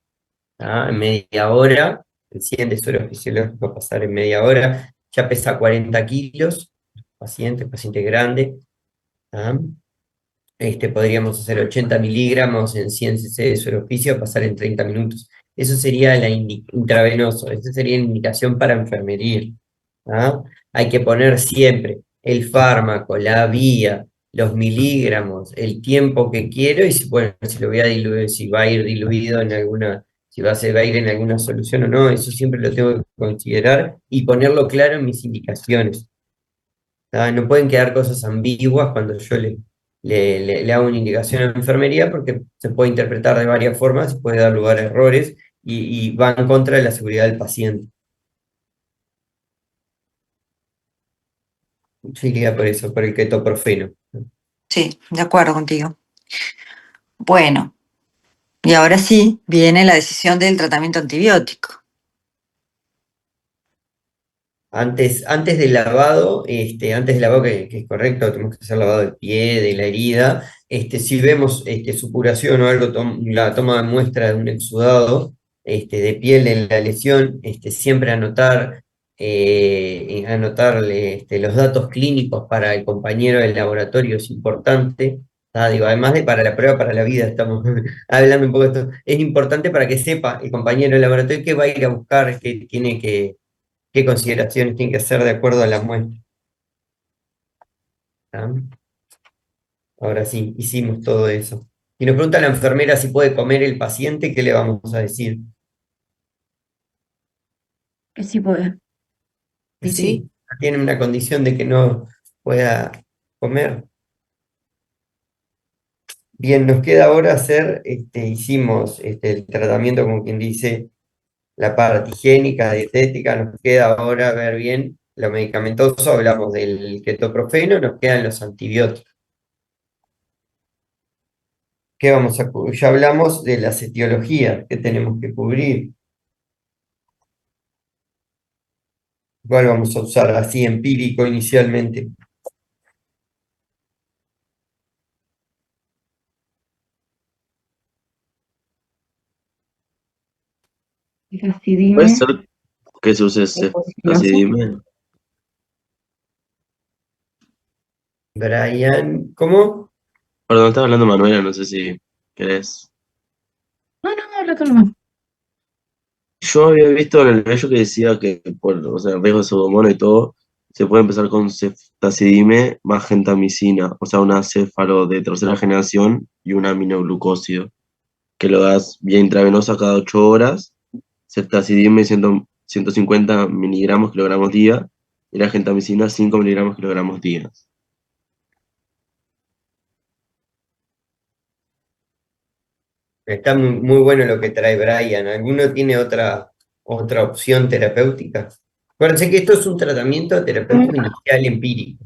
en media hora, el 100 de suero fisiológico a pasar en media hora, ya pesa 40 kilos, paciente grande, ¿tá? Podríamos hacer 80 miligramos en 100 cc de suero fisio, pasar en 30 minutos. Eso sería intravenoso, esa sería la indicación para enfermería. ¿Ah? Hay que poner siempre el fármaco, la vía, los miligramos, el tiempo que quiero y bueno, si lo voy a diluir, si va a ir diluido en alguna, si se va a ir en alguna solución o no, eso siempre lo tengo que considerar y ponerlo claro en mis indicaciones. No pueden quedar cosas ambiguas cuando yo le hago una indicación a la enfermería porque se puede interpretar de varias formas, puede dar lugar a errores y va en contra de la seguridad del paciente. Yo iría por eso, por el ketoprofeno. Sí, de acuerdo contigo. Bueno, y ahora sí viene la decisión del tratamiento antibiótico. Antes del lavado, que es correcto, tenemos que hacer lavado del pie, de la herida. Si vemos supuración o algo, la toma de muestra de un exudado de piel en la lesión, siempre anotar anotarle los datos clínicos para el compañero del laboratorio es importante. Digo, además de para la prueba, para la vida, estamos hablando un poco de esto. Es importante para que sepa el compañero del laboratorio qué va a ir a buscar, qué consideraciones tiene que hacer de acuerdo a la muestra. ¿Está? Ahora sí, hicimos todo eso. Y nos pregunta la enfermera si puede comer el paciente, ¿qué le vamos a decir? Que sí puede. Que Sí. sí, tiene una condición de que no pueda comer. Bien, nos queda ahora hacer, hicimos el tratamiento, como quien dice, la parte higiénica, dietética, nos queda ahora ver bien lo medicamentoso, hablamos del ketoprofeno, nos quedan los antibióticos. ¿Qué vamos a cubrir? Ya hablamos de las etiologías que tenemos que cubrir. ¿Cuál vamos a usar? Así empírico inicialmente. Puede Decidime. ser que se use ceftazidime. Brian, ¿cómo? Perdón, estaba hablando Manuela, no sé si querés. No, no, habla tú nomás. Yo había visto en el bello que decía que por, o sea, riesgo de pseudomonas y todo, se puede empezar con ceftazidime más gentamicina, o sea, una céfalo de tercera generación y un aminoglucósido, que lo das vía intravenosa cada 8 horas, ceftazidime 150 miligramos kilogramos día, y la gentamicina 5 miligramos kilogramos día. Está muy bueno lo que trae Brian. ¿Alguno tiene otra opción terapéutica? Acuérdense que esto es un tratamiento terapéutico inicial empírico.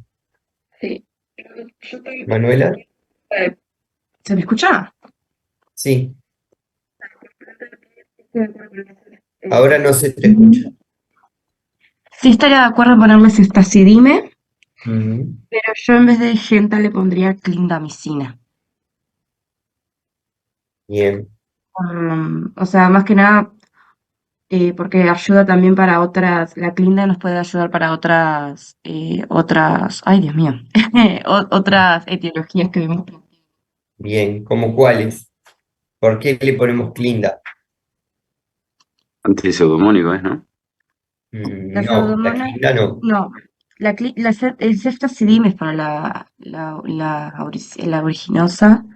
Sí. ¿Manuela? ¿Se me escucha? Sí. Ahora no se te escucha. Sí estaría de acuerdo en ponerle ceftazidime, Ujú. pero yo en vez de genta le pondría clindamicina. Bien. O sea, más que nada, porque ayuda también para otras, la clinda nos puede ayudar para ay Dios mío, otras etiologías que vimos. Bien. ¿Cómo cuáles? ¿Por qué le ponemos clinda? Antipseudomónico, ¿es, no? La No, la pseudomonas, clinda no. no, el ceftazidime es para la originosa.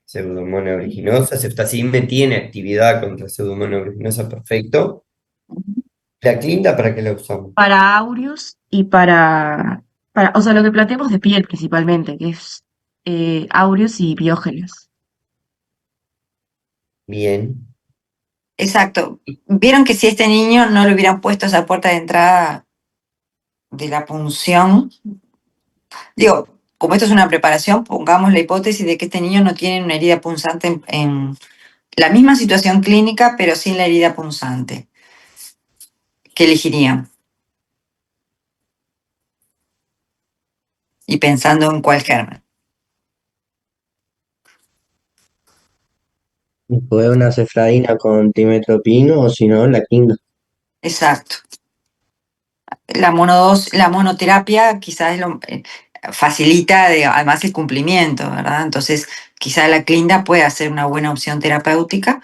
Pseudomonas aeruginosa. Ceftazidime tiene actividad contra Pseudomonas aeruginosa, perfecto. ¿La clinda para qué la usamos? Para aureus y o sea, lo que planteamos de piel principalmente, que es aureus y biógenes. Bien. Exacto. Vieron que si a este niño no le hubieran puesto esa puerta de entrada de la punción, digo, como esto es una preparación, pongamos la hipótesis de que este niño no tiene una herida punzante en la misma situación clínica, pero sin la herida punzante. ¿Qué elegirían? Y pensando en cuál germen. Y puede una cefradina con timetropino o si no, la quinda. Exacto. La monoterapia quizás facilita además el cumplimiento, ¿verdad? Entonces, quizás la clinda puede ser una buena opción terapéutica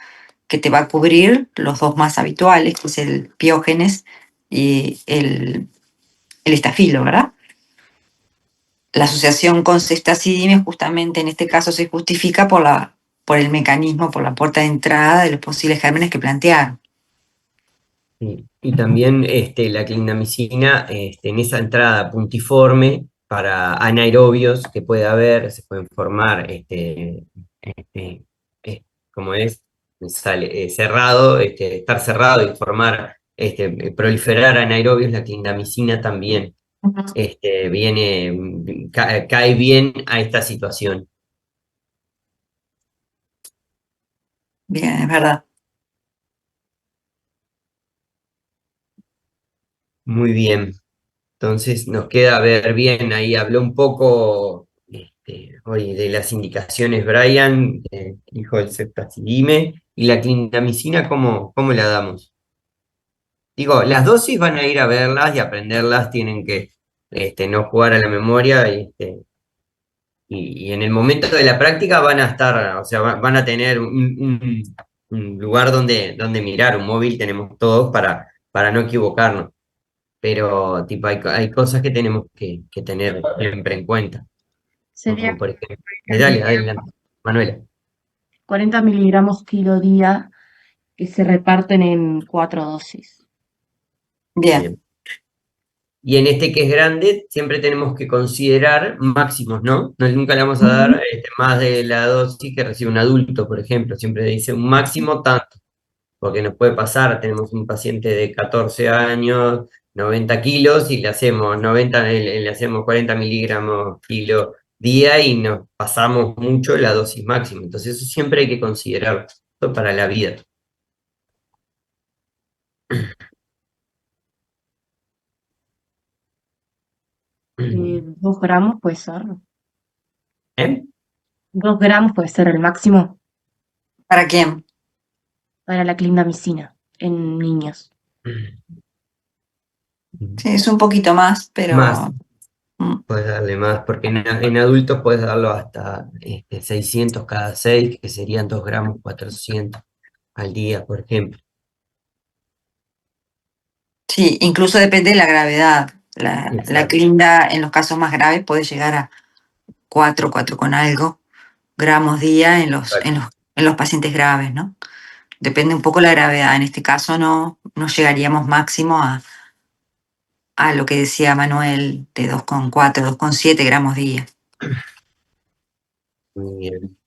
que te va a cubrir los dos más habituales, que es el piógenes y el estafilo, ¿verdad? La asociación con ceftazidime justamente en este caso se justifica por el mecanismo, por la puerta de entrada de los posibles gérmenes que plantearon. Sí. Y también la clindamicina en esa entrada puntiforme para anaerobios que puede haber, se pueden formar, este, como es, sale cerrado, estar cerrado y formar, proliferar anaerobios, la clindamicina también cae bien a esta situación. Bien, es verdad. Muy bien. Entonces nos queda ver bien, ahí habló un poco hoy de las indicaciones Brian, dijo el ceftazidime, y la clindamicina, ¿cómo la damos? Digo, las dosis van a ir a verlas y aprenderlas, tienen que no jugar a la memoria y en el momento de la práctica van a estar, o sea, van a tener un lugar donde mirar, un móvil tenemos todos para no equivocarnos, pero tipo, hay cosas que tenemos que tener siempre en cuenta, Sería como por ejemplo, dale, adelante, Manuela. 40 miligramos kilo día que se reparten en 4 dosis. Bien. Bien. Y en este que es grande, siempre tenemos que considerar máximos, ¿no? Nunca le vamos a dar más de la dosis que recibe un adulto, por ejemplo. Siempre dice un máximo tanto, porque nos puede pasar, tenemos un paciente de 14 años, 90 kilos, y le hacemos 90, le hacemos 40 miligramos kilo día y nos pasamos mucho la dosis máxima. Entonces eso siempre hay que considerar para la vida. 2 gramos puede ser. ¿Eh? 2 gramos puede ser el máximo ¿Para quién? para la clindamicina en niños. Sí, es un poquito más, Más. pero Puedes darle más, porque en adultos puedes darlo hasta 600 cada 6, que serían 2 gramos 400 al día, por ejemplo. sí, incluso depende de la gravedad. La Exacto. clinda en los casos más graves puede llegar a 4 con algo gramos día en los pacientes graves, ¿no? Depende un poco la gravedad. En este caso no llegaríamos máximo a lo que decía Manuel de 2,4, 2,7 gramos día. Muy bien.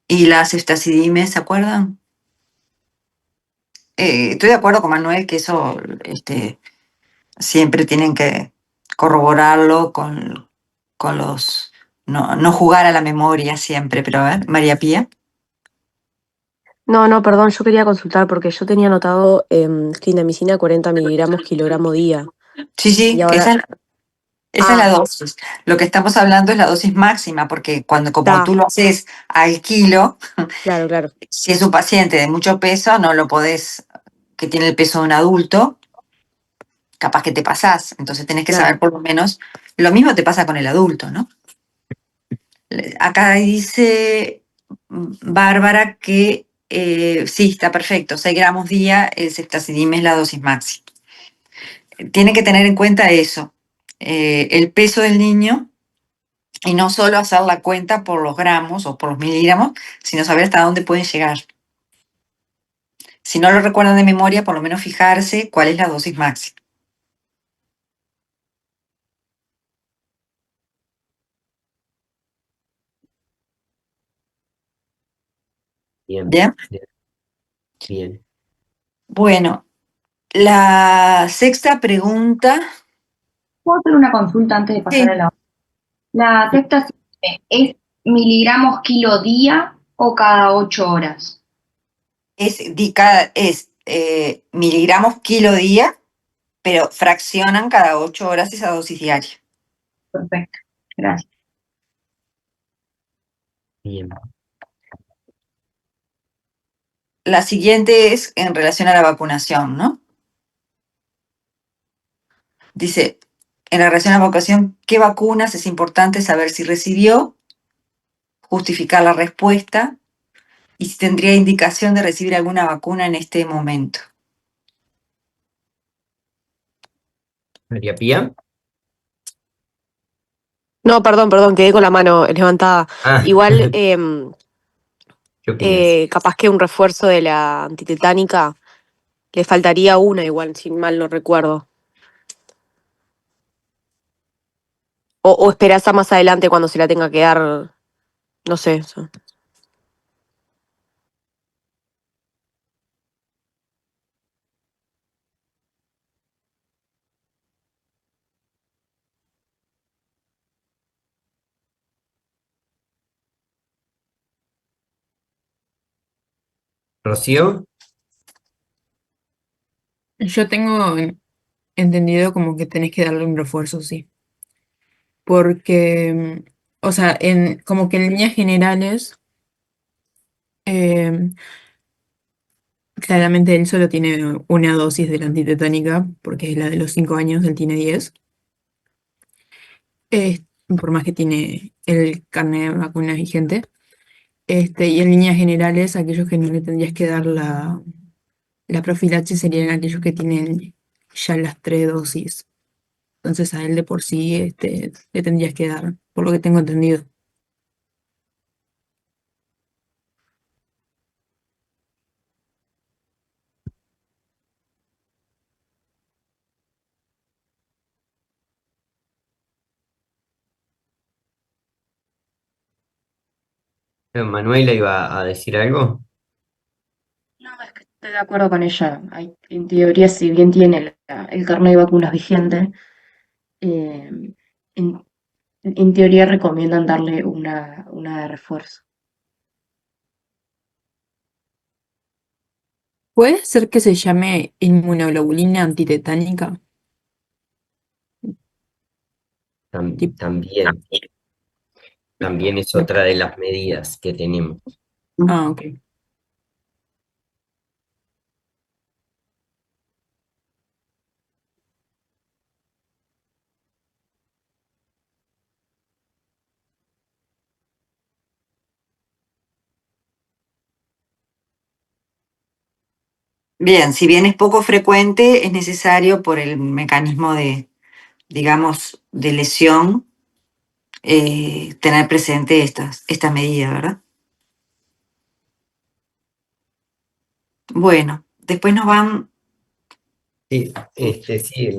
¿Y las ceftazidime, se acuerdan? Estoy de acuerdo con Manuel que eso siempre tienen que corroborarlo con los... No jugar a la memoria siempre, pero a ver, María Pía. No, perdón, yo quería consultar porque yo tenía anotado clindamicina 40 miligramos kilogramo día. Sí, Y ahora, esa es la dosis. Lo que estamos hablando es la dosis máxima, porque como tú lo haces al kilo, claro. si es un paciente de mucho peso, no lo podés, que tiene el peso de un adulto, capaz que te pasás. Entonces tenés que saber por lo menos, lo mismo te pasa con el adulto, ¿no? Acá dice Bárbara que sí, está perfecto, 6 gramos día, el ceftazidime es la dosis máxima. Tiene que tener en cuenta eso, el peso del niño, y no solo hacer la cuenta por los gramos o por los miligramos, sino saber hasta dónde pueden llegar. Si no lo recuerdan de memoria, por lo menos fijarse cuál es la dosis máxima. Bien. ¿Bien? Bien. Bueno, la sexta pregunta. ¿Puedo hacer una consulta antes de pasar a la otra? La sexta es miligramos kilo día o cada 8 horas. Es miligramos kilo día, pero fraccionan cada 8 horas esa dosis diaria. Perfecto, gracias. Bien. La siguiente es en relación a la vacunación, ¿no? Dice, en la relación a la vacunación, ¿qué vacunas es importante saber si recibió? Justificar la respuesta y si tendría indicación de recibir alguna vacuna en este momento. María Pía. No, perdón, quedé con la mano levantada. Ah. Igual, ¿Qué opinas? capaz que un refuerzo de la antitetánica, le faltaría una igual, si mal no recuerdo. O esperás a más adelante cuando se la tenga que dar, no sé. Eso. ¿Rocío? Yo tengo entendido como que tenés que darle un refuerzo, sí. Porque, o sea, como que en líneas generales, Claramente él solo tiene una dosis de la antitetánica, porque es la de los 5 años, él tiene 10. Por más que tiene el carnet de vacunas vigente. Y en líneas generales, aquellos que no le tendrías que dar la profilaxis serían aquellos que tienen ya las 3 dosis. Entonces a él de por sí le tendrías que dar, por lo que tengo entendido. Manuela iba a decir algo. No, es que estoy de acuerdo con ella. En teoría, si bien tiene el carnet de vacunas vigente, eh, en, en teoría recomiendan darle una de refuerzo. ¿Puede ser que se llame inmunoglobulina antitetánica? Tipo, También es otra de las medidas que tenemos. ok. Bien, si bien es poco frecuente, es necesario por el mecanismo de, digamos, de lesión, tener presente esta medida, ¿verdad? Bueno, después nos van. Sí,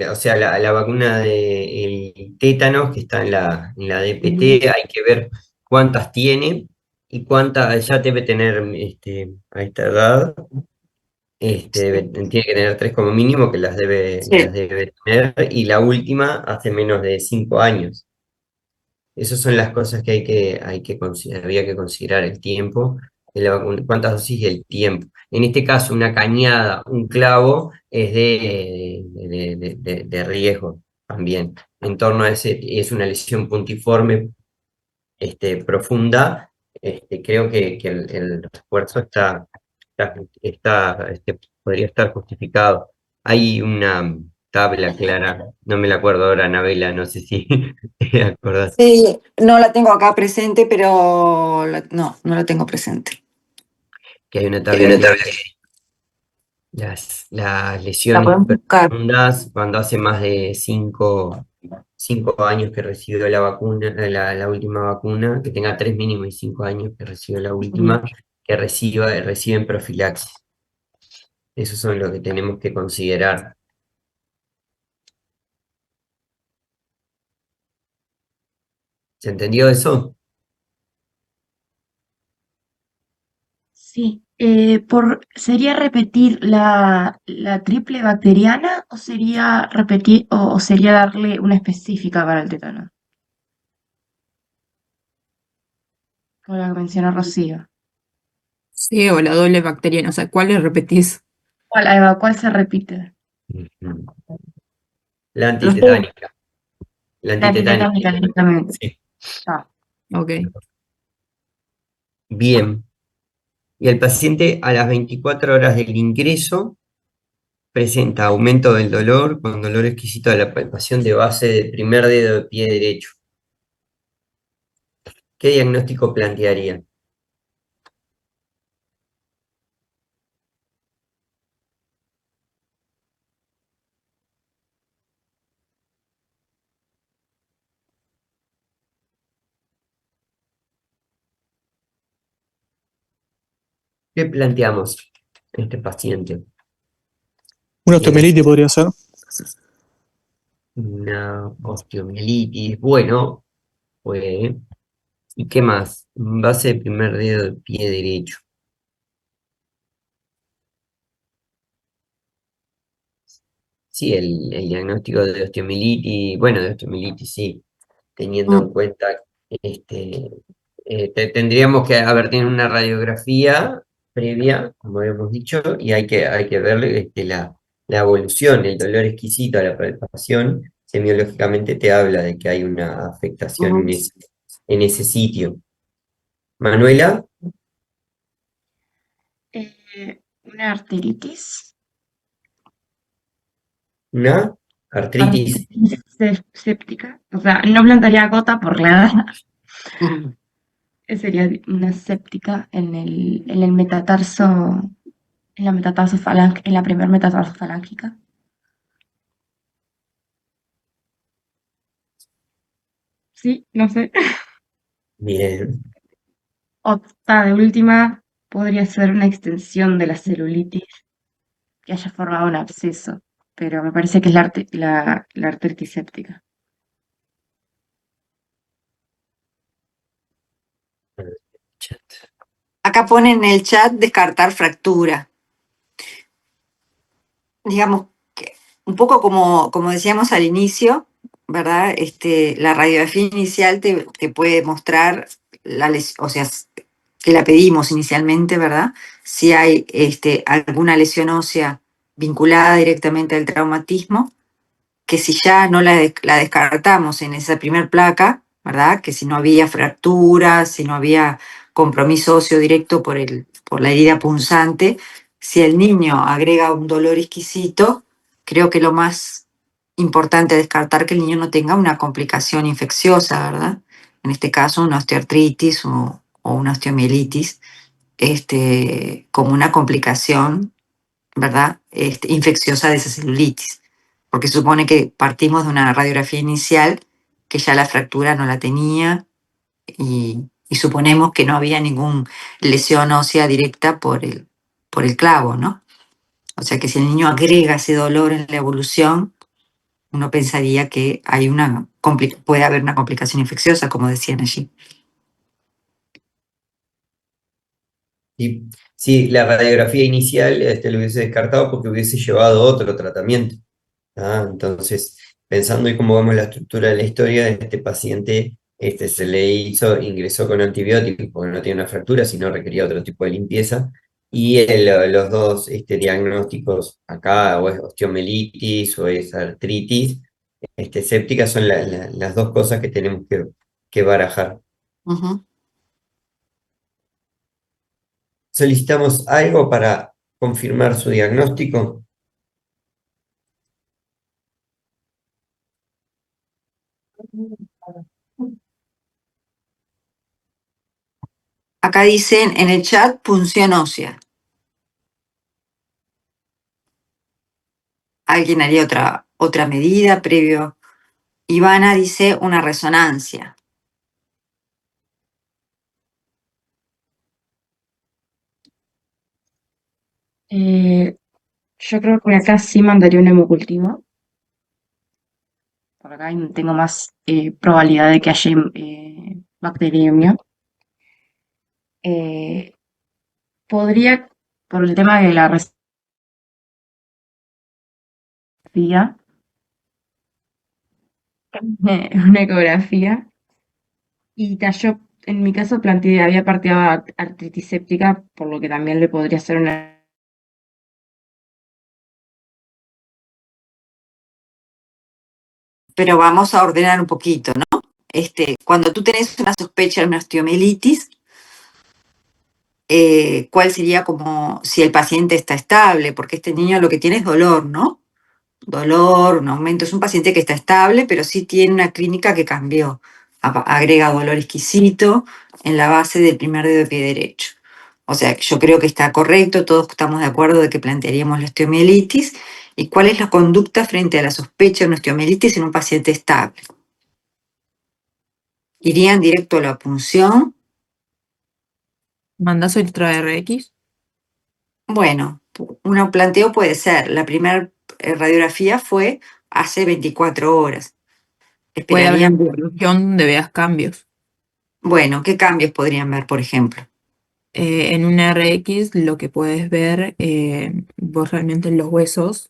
o sea, la vacuna del tétanos que está en la DPT, hay que ver cuántas tiene y cuántas ya debe tener a esta edad. Tiene que tener 3 como mínimo, que las debe tener, y la última hace menos de 5 años. Esas son las cosas que había que considerar, el tiempo, de la vacuna, cuántas dosis y el tiempo. En este caso, una cañada, un clavo, es de riesgo también. En torno a ese, es una lesión puntiforme, profunda. Creo que el refuerzo podría estar justificado. Hay una tabla clara, no me la acuerdo ahora, Anabela, no sé si te acordás. Sí, no la tengo acá presente, pero no la tengo presente. Que hay una tabla que las La lesiones podemos buscar. profundas, cuando hace más de 5 años que recibió la vacuna, la última vacuna, que tenga 3 mínimo y 5 años que recibió la última, que reciben profilaxis. Esos son lo que tenemos que considerar. ¿Se entendió eso? Sí, ¿sería repetir la triple bacteriana o sería repetir o sería darle una específica para el tétano? Como la que mencionó Rocío. Sí, o la doble bacteriana, o sea, ¿cuál le repetís? Ahí va, ¿cuál se repite? Ujú. La Los dos. antitetánica. La La antitetánica. antitetánica directamente. Sí. Ah, Ok. Bien. Y el paciente a las 24 horas del ingreso presenta aumento del dolor con dolor exquisito de la palpación de base del primer dedo de pie derecho. ¿Qué diagnóstico plantearía? ¿Qué planteamos en este paciente? Una osteomielitis podría ser. Una osteomielitis, bueno, puede. ¿Y qué más? Base del primer dedo del pie derecho. Sí, el diagnóstico de osteomielitis, bueno, de osteomielitis sí, teniendo en cuenta, tendríamos que haber tenido una radiografía previa, como habíamos dicho, y hay que ver la evolución, el dolor exquisito a la palpación, semiológicamente te habla de que hay una afectación en ese sitio. Manuela, eh, Una arteritis. Una artritis. Séptica. O sea, no plantaría gota por la edad. Ujú. Sería una séptica en el metatarso, en la metatarso en la primer metatarso falángica. Sí, no sé. Bien. Otra de última podría ser una extensión de la celulitis que haya formado un absceso, pero me parece que es la artritis séptica. Acá ponen en el chat descartar fractura. Digamos que un poco como decíamos al inicio, ¿verdad? La radiografía inicial te puede mostrar o sea, que la pedimos inicialmente, ¿verdad? Si hay alguna lesión ósea vinculada directamente al traumatismo, que si ya no la descartamos en esa primer placa, ¿verdad? Que si no había fractura, si no había compromiso óseo directo por la herida punzante, si el niño agrega un dolor exquisito, creo que lo más importante es descartar que el niño no tenga una complicación infecciosa, ¿verdad? En este caso, una osteoartritis o una osteomielitis, como una complicación, ¿verdad? Infecciosa de esa celulitis, porque supone que partimos de una radiografía inicial que ya la fractura no la tenía y suponemos que no había ninguna lesión ósea directa por el clavo, ¿no? O sea que si el niño agrega ese dolor en la evolución, uno pensaría que puede haber una complicación infecciosa, como decían allí. Sí, sí, la radiografía inicial lo hubiese descartado porque hubiese llevado otro tratamiento. Entonces, pensando en cómo vemos la estructura de la historia de este paciente, se le ingresó con antibióticos porque no tiene una fractura, sino requería otro tipo de limpieza. Y los dos diagnósticos acá, o es osteomelitis o es artritis séptica, son las dos cosas que tenemos que barajar. Ujú. ¿Solicitamos algo para confirmar su diagnóstico? Acá dicen en el chat punción ósea. ¿Alguien haría otra medida previo? Ivana dice una resonancia. Yo creo que acá sí mandaría un hemocultivo. Por acá tengo más probabilidad de que haya bacteriemia. Podría, por el tema de la recía, una ecografía. Y yo, en mi caso, había partido artritis séptica, por lo que también le podría hacer una. Pero vamos a ordenar un poquito, ¿no? Cuando tú tenés una sospecha de una osteomielitis, ¿cuál sería como si el paciente está estable? Porque este niño lo que tiene es dolor, ¿no? Dolor, un aumento. Es un paciente que está estable, pero sí tiene una clínica que cambió. Agrega dolor exquisito en la base del primer dedo de pie derecho. O sea, yo creo que está correcto, todos estamos de acuerdo de que plantearíamos la osteomielitis. ¿Y cuál es la conducta frente a la sospecha de una osteomielitis en un paciente estable? ¿Irían directo a la punción? ¿Mandás otra RX? Bueno, un planteo puede ser, la primera radiografía fue hace 24 horas. Puede haber Esperarían una ver. evolución donde veas cambios. Bueno, ¿qué cambios podrían ver, por ejemplo? En una RX lo que puedes ver, vos realmente en los huesos,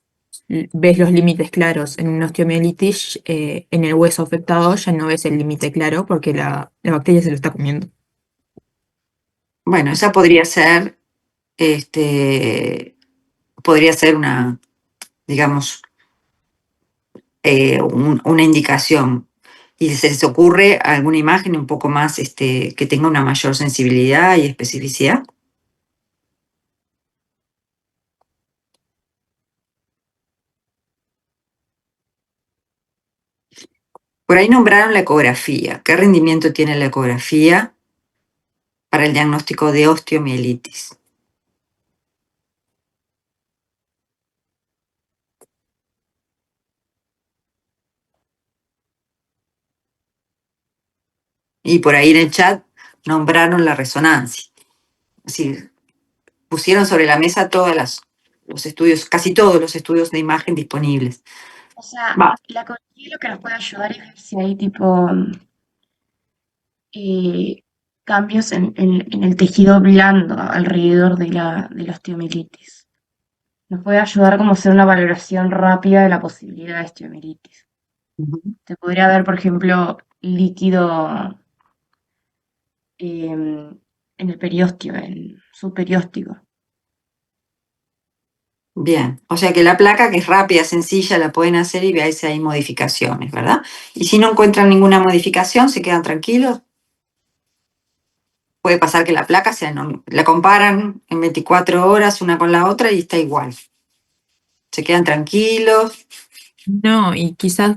ves los límites claros. En una osteomielitis, en el hueso afectado ya no ves el límite claro porque la bacteria se lo está comiendo. Bueno, esa podría ser una, digamos, una indicación. ¿Y se les ocurre alguna imagen un poco más, que tenga una mayor sensibilidad y especificidad? Por ahí nombraron la ecografía. ¿Qué rendimiento tiene la ecografía para el diagnóstico de osteomielitis? Y por ahí en el chat nombraron la resonancia. Es decir, pusieron sobre la mesa los estudios, casi todos los estudios de imagen disponibles. O sea, Va. la ecografía lo que nos puede ayudar es ver si hay tipo cambios en el tejido blando alrededor de la osteomielitis. Nos puede ayudar como a hacer una valoración rápida de la posibilidad de osteomielitis. Se podría ver, por ejemplo, líquido en el periósteo, en subperióstico. Bien, o sea que la placa, que es rápida, sencilla, la pueden hacer y veáis si hay modificaciones, ¿verdad? Y si no encuentran ninguna modificación, ¿se quedan tranquilos? Puede pasar que la placa sea la comparan en 24 horas una con la otra y está igual. ¿Se quedan tranquilos? No, y quizás,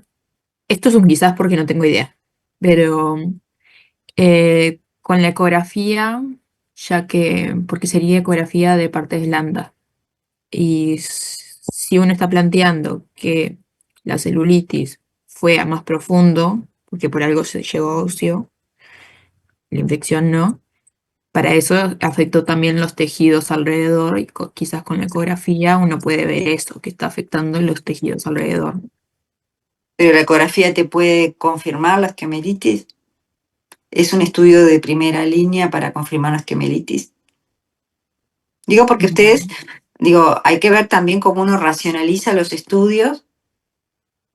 esto es un quizás porque no tengo idea, pero con la ecografía, porque sería ecografía de partes blandas, y si uno está planteando que la celulitis fue a más profundo, porque por algo se llegó a óseo, la infección no, para eso afectó también los tejidos alrededor y quizás con la ecografía uno puede ver eso, que está afectando los tejidos alrededor. Pero la ecografía te puede confirmar la osteomielitis. Es un estudio de primera línea para confirmar la osteomielitis. Digo porque ustedes, hay que ver también cómo uno racionaliza los estudios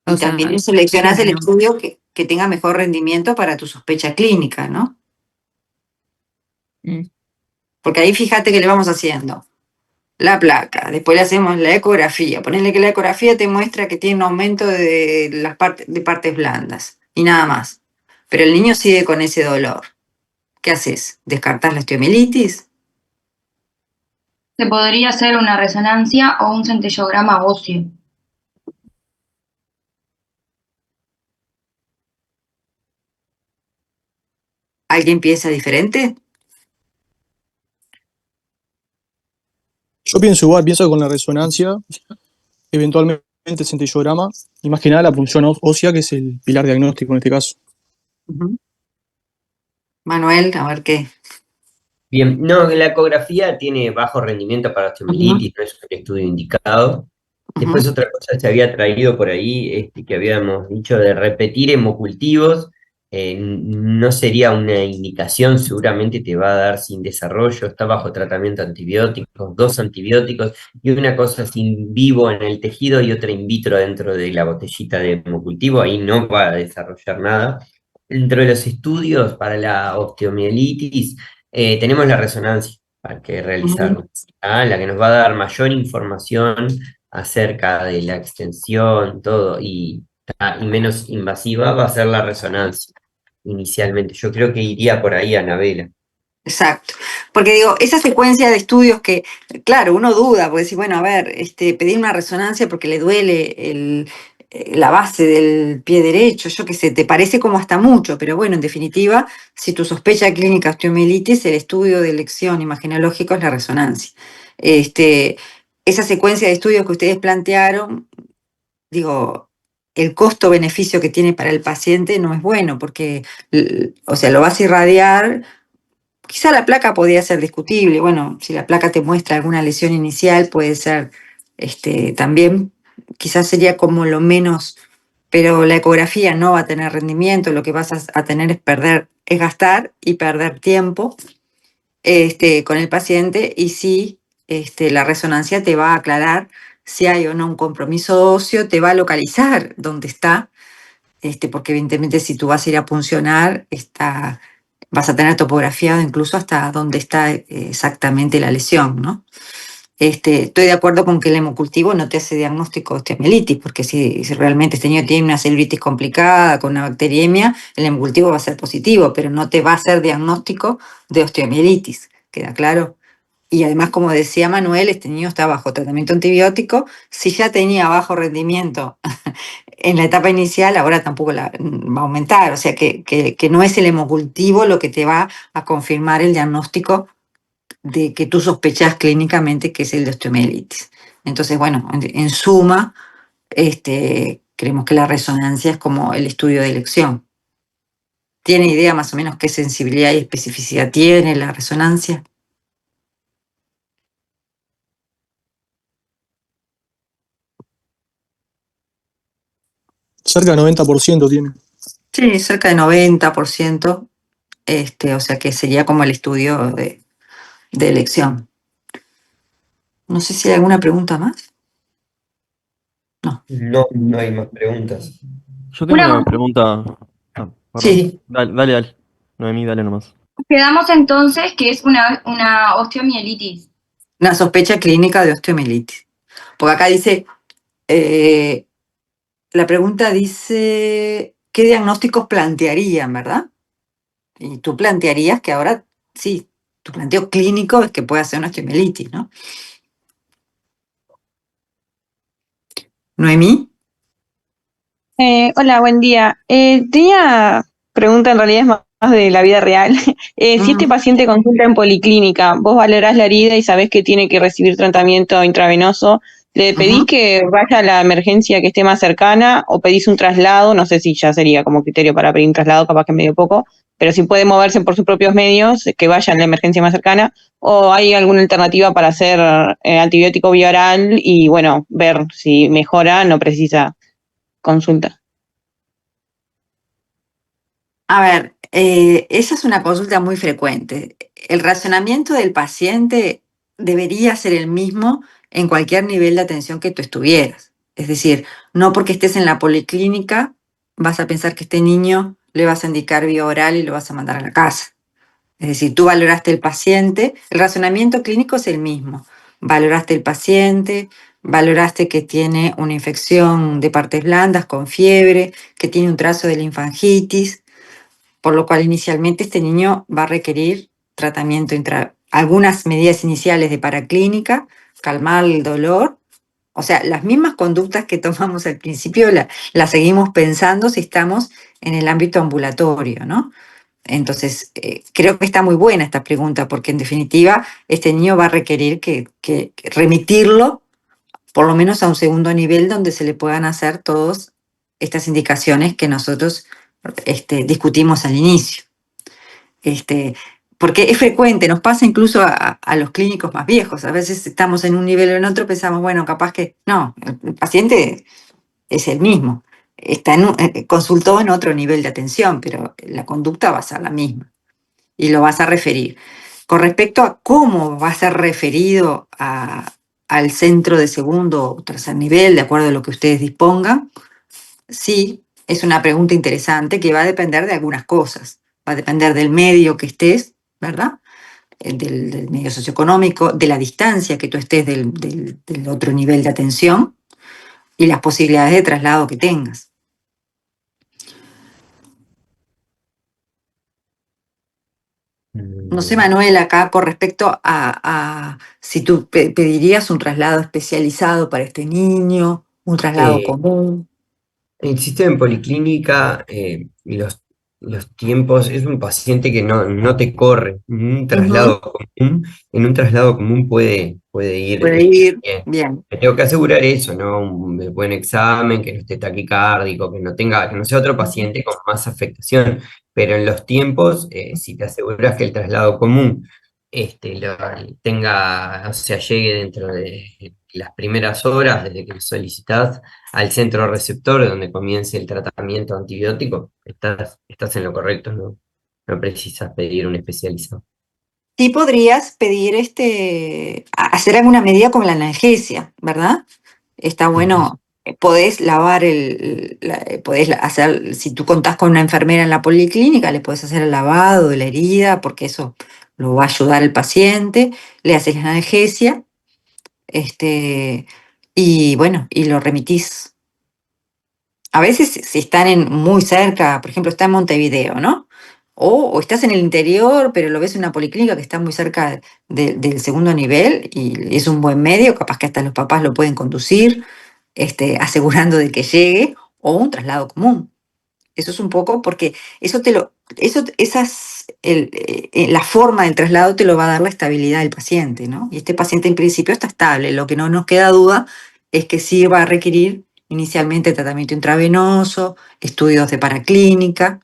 y O sea, también seleccionas el no. estudio que tenga mejor rendimiento para tu sospecha clínica, ¿no? Porque ahí fíjate que le vamos haciendo la placa, después le hacemos la ecografía. Ponele que la ecografía te muestra que tiene un aumento de las partes blandas y nada más. Pero el niño sigue con ese dolor. ¿Qué haces? ¿Descartás la osteomielitis? Se podría hacer una resonancia o un centellograma óseo. ¿Alguien piensa diferente? Yo pienso igual, pienso que con la resonancia, eventualmente el centellograma, y más que nada la punción ósea, que es el pilar diagnóstico en este caso. Manuel, a ver qué. Bien, no, la ecografía tiene bajo rendimiento para osteomielitis, no es un estudio indicado. Después otra cosa se había traído por ahí, que habíamos dicho de repetir hemocultivos, no sería una indicación, seguramente te va a dar sin desarrollo, está bajo tratamiento antibiótico, 2 antibióticos, y una cosa es in vivo en el tejido y otra in vitro dentro de la botellita de hemocultivo, ahí no va a desarrollar nada. Dentro de los estudios para la osteomielitis, tenemos la resonancia para que realizar, la que nos va a dar mayor información acerca de la extensión, todo, y menos invasiva va a ser la resonancia inicialmente. Yo creo que iría por ahí, Anabela. Exacto. Porque esa secuencia de estudios que, claro, uno duda, puede decir, bueno, a ver, pedir una resonancia porque le duele la base del pie derecho, yo qué sé, te parece como hasta mucho, pero bueno, en definitiva, si tu sospecha clínica es osteomielitis, el estudio de elección imagenológico es la resonancia. Esa secuencia de estudios que ustedes plantearon, el costo-beneficio que tiene para el paciente no es bueno, porque, o sea, lo vas a irradiar. Quizá la placa podría ser discutible, bueno, si la placa te muestra alguna lesión inicial puede ser también, quizás sería como lo menos, pero la ecografía no va a tener rendimiento, lo que vas a tener es gastar y perder tiempo con el paciente y sí, la resonancia te va a aclarar si hay o no un compromiso óseo, te va a localizar dónde está, porque evidentemente si tú vas a ir a puncionar, vas a tener topografiado incluso hasta dónde está exactamente la lesión, ¿no? Estoy de acuerdo con que el hemocultivo no te hace diagnóstico de osteomielitis, porque si realmente este niño tiene una celulitis complicada con una bacteriemia, el hemocultivo va a ser positivo, pero no te va a hacer diagnóstico de osteomielitis, ¿queda claro? Y además, como decía Manuel, este niño está bajo tratamiento antibiótico. Si ya tenía bajo rendimiento en la etapa inicial, ahora tampoco va a aumentar, o sea que no es el hemocultivo lo que te va a confirmar el diagnóstico de que tú sospechas clínicamente que es el de osteomielitis. Entonces, bueno, en suma, creemos que la resonancia es como el estudio de elección. ¿Tiene idea más o menos qué sensibilidad y especificidad tiene la resonancia? Cerca del 90% tiene. Sí, cerca de 90%, o sea que sería como el estudio de elección. No sé si hay alguna pregunta más. No hay más preguntas. Yo tengo Una una consulta. pregunta. Perdón. Sí. Dale. Noemí, dale nomás. Quedamos entonces que es una osteomielitis. Una sospecha clínica de osteomielitis. Porque acá dice, la pregunta dice, ¿qué diagnósticos plantearían, verdad? Y tú plantearías que ahora, sí, tu planteo clínico es que puede ser una osteomielitis, ¿no? ¿Noemí? Hola, buen día. Tenía pregunta, en realidad es más de la vida real. Si este paciente consulta en policlínica, vos valorás la herida y sabés que tiene que recibir tratamiento intravenoso, ¿le pedís que vaya a la emergencia que esté más cercana o pedís un traslado? No sé si ya sería como criterio para pedir un traslado, capaz que medio poco, pero si puede moverse por sus propios medios, que vaya a la emergencia más cercana, o hay alguna alternativa para hacer antibiótico vía oral y, bueno, ver si mejora, no precisa consulta. A ver, esa es una consulta muy frecuente. El razonamiento del paciente debería ser el mismo en cualquier nivel de atención que tú estuvieras. Es decir, no porque estés en la policlínica vas a pensar que este niño le vas a indicar vía oral y lo vas a mandar a la casa. Es decir, tú valoraste el paciente, el razonamiento clínico es el mismo. Valoraste el paciente, valoraste que tiene una infección de partes blandas con fiebre, que tiene un trazo de linfangitis, por lo cual inicialmente este niño va a requerir tratamiento algunas medidas iniciales de paraclínica, calmar el dolor. O sea, las mismas conductas que tomamos al principio las seguimos pensando si estamos en el ámbito ambulatorio, ¿no? Entonces, creo que está muy buena esta pregunta porque en definitiva este niño va a requerir que remitirlo por lo menos a un segundo nivel donde se le puedan hacer todas estas indicaciones que nosotros discutimos al inicio. Porque es frecuente, nos pasa incluso a los clínicos más viejos. A veces estamos en un nivel o en otro, pensamos, bueno, capaz que no, el paciente es el mismo. Consultó en otro nivel de atención, pero la conducta va a ser la misma y lo vas a referir. Con respecto a cómo va a ser referido al centro de segundo o tercer nivel, de acuerdo a lo que ustedes dispongan, sí, es una pregunta interesante que va a depender de algunas cosas. Va a depender del medio que estés, ¿verdad? Del medio socioeconómico, de la distancia que tú estés del otro nivel de atención y las posibilidades de traslado que tengas. No sé, Manuel, acá con respecto a si tú pedirías un traslado especializado para este niño, un traslado común. Existe en policlínica los tiempos, es un paciente que no te corre. En un traslado común puede ir Puede ir bien. bien. Me tengo que asegurar eso, ¿no? Un buen examen, que no esté taquicárdico, que no sea otro paciente con más afectación. Pero en los tiempos, si te aseguras que el traslado común o sea, llegue dentro de las primeras horas desde que solicitas al centro receptor donde comience el tratamiento antibiótico, estás en lo correcto, no precisas pedir un especializado. Sí podrías pedir hacer alguna medida como la analgesia, ¿verdad? Está bueno, podés lavar podés hacer, si tú contás con una enfermera en la policlínica, le podés hacer el lavado de la herida, porque eso lo va a ayudar al paciente, le haces la analgesia, y bueno, y lo remitís. A veces si están muy cerca, por ejemplo, está en Montevideo, ¿no? O estás en el interior, pero lo ves en una policlínica que está muy cerca del segundo nivel y es un buen medio, capaz que hasta los papás lo pueden conducir, asegurando de que llegue, o un traslado común. Eso es un poco porque la forma del traslado te lo va a dar la estabilidad del paciente, ¿no? Y este paciente en principio está estable. Lo que no nos queda duda es que sí va a requerir inicialmente tratamiento intravenoso, estudios de paraclínica,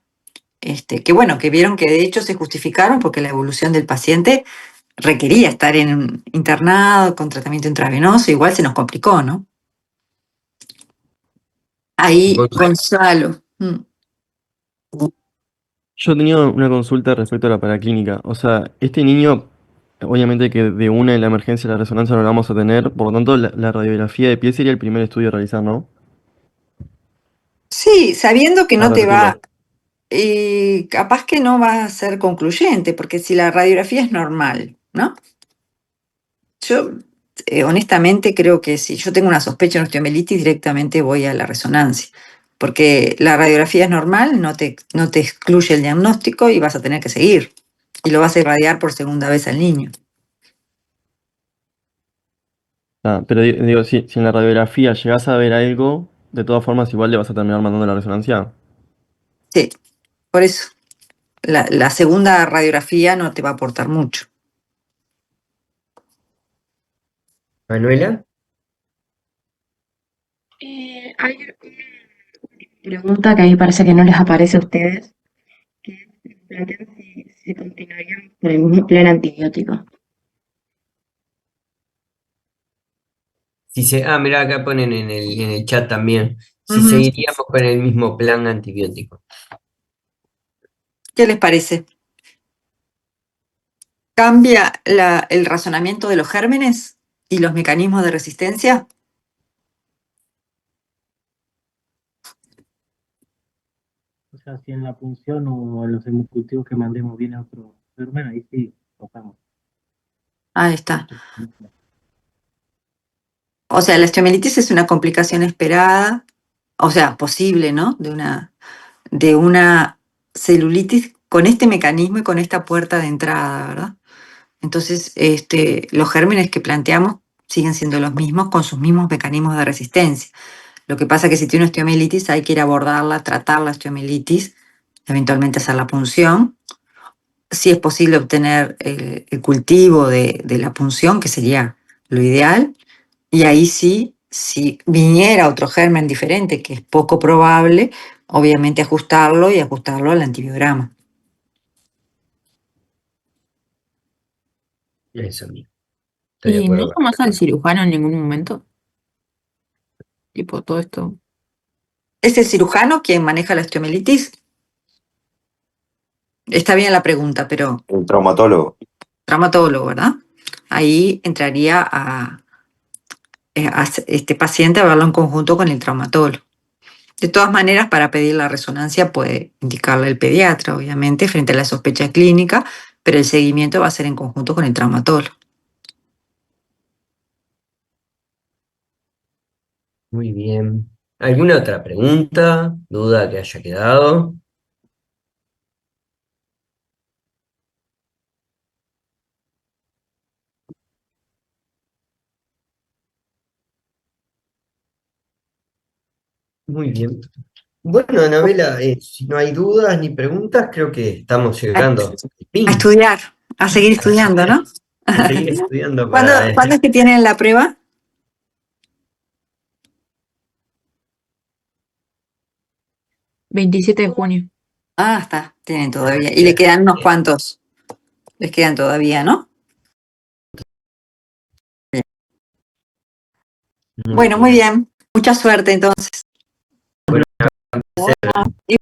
que bueno, que vieron que de hecho se justificaron porque la evolución del paciente requería estar internado con tratamiento intravenoso, igual se nos complicó, ¿no? Ahí, Gonzalo. Yo tenía una consulta respecto a la paraclínica. O sea, este niño, obviamente que de una en la emergencia la resonancia no la vamos a tener, por lo tanto la radiografía de pie sería el primer estudio a realizar, ¿no? Sí, sabiendo que A no te va, repetirlo. capaz que no va a ser concluyente, porque si la radiografía es normal, ¿no? Yo honestamente creo que si yo tengo una sospecha de osteomelitis, directamente voy a la resonancia, porque la radiografía es normal, no te excluye el diagnóstico y vas a tener que seguir. Y lo vas a irradiar por segunda vez al niño. Pero digo, si en la radiografía llegás a ver algo, de todas formas igual le vas a terminar mandando la resonancia. Sí, por eso. La segunda radiografía no te va a aportar mucho. Manuela. Hay una pregunta que ahí parece que no les aparece a ustedes, que plantean si continuarían con el mismo plan antibiótico. Mirá, acá ponen en el chat también, si Ujú. seguiríamos con el mismo plan antibiótico. ¿Qué les parece? ¿Cambia el razonamiento de los gérmenes y los mecanismos de resistencia? O sea, si en la punción o en los hemocultivos que mandemos viene otro germen, ahí sí tocamos. Ahí está. O sea, la osteomielitis es una complicación esperada, o sea, posible, ¿no? De una celulitis con este mecanismo y con esta puerta de entrada, ¿verdad? Entonces, los gérmenes que planteamos siguen siendo los mismos con sus mismos mecanismos de resistencia. Lo que pasa es que si tiene una osteomielitis hay que ir a abordarla, tratar la osteomielitis, eventualmente hacer la punción. Si es posible obtener el cultivo de la punción, que sería lo ideal, y ahí sí, si viniera otro germen diferente, que es poco probable, obviamente ajustarlo y ajustarlo al antibiograma. Eso mismo. Estoy de ¿Y no acuerdo. llamás al cirujano en ningún momento? Tipo, todo esto. ¿Es el cirujano quien maneja la osteomielitis? Está bien la pregunta, pero El traumatólogo. traumatólogo, ¿verdad? Ahí entraría a este paciente a verlo en conjunto con el traumatólogo. De todas maneras, para pedir la resonancia puede indicarle el pediatra, obviamente, frente a la sospecha clínica, pero el seguimiento va a ser en conjunto con el traumatólogo. Muy bien. ¿Alguna otra pregunta, duda que haya quedado? Muy bien. Bueno, Anabela, si no hay dudas ni preguntas, creo que estamos llegando al A fin. estudiar, a seguir estudiando, ¿no? A seguir estudiando ¿Cuándo es que tienen la prueba? 27 de junio. Ah, está, tienen todavía. Y le quedan unos cuantos. Les quedan todavía, ¿no? Bueno, muy bien. Mucha suerte entonces. Bueno,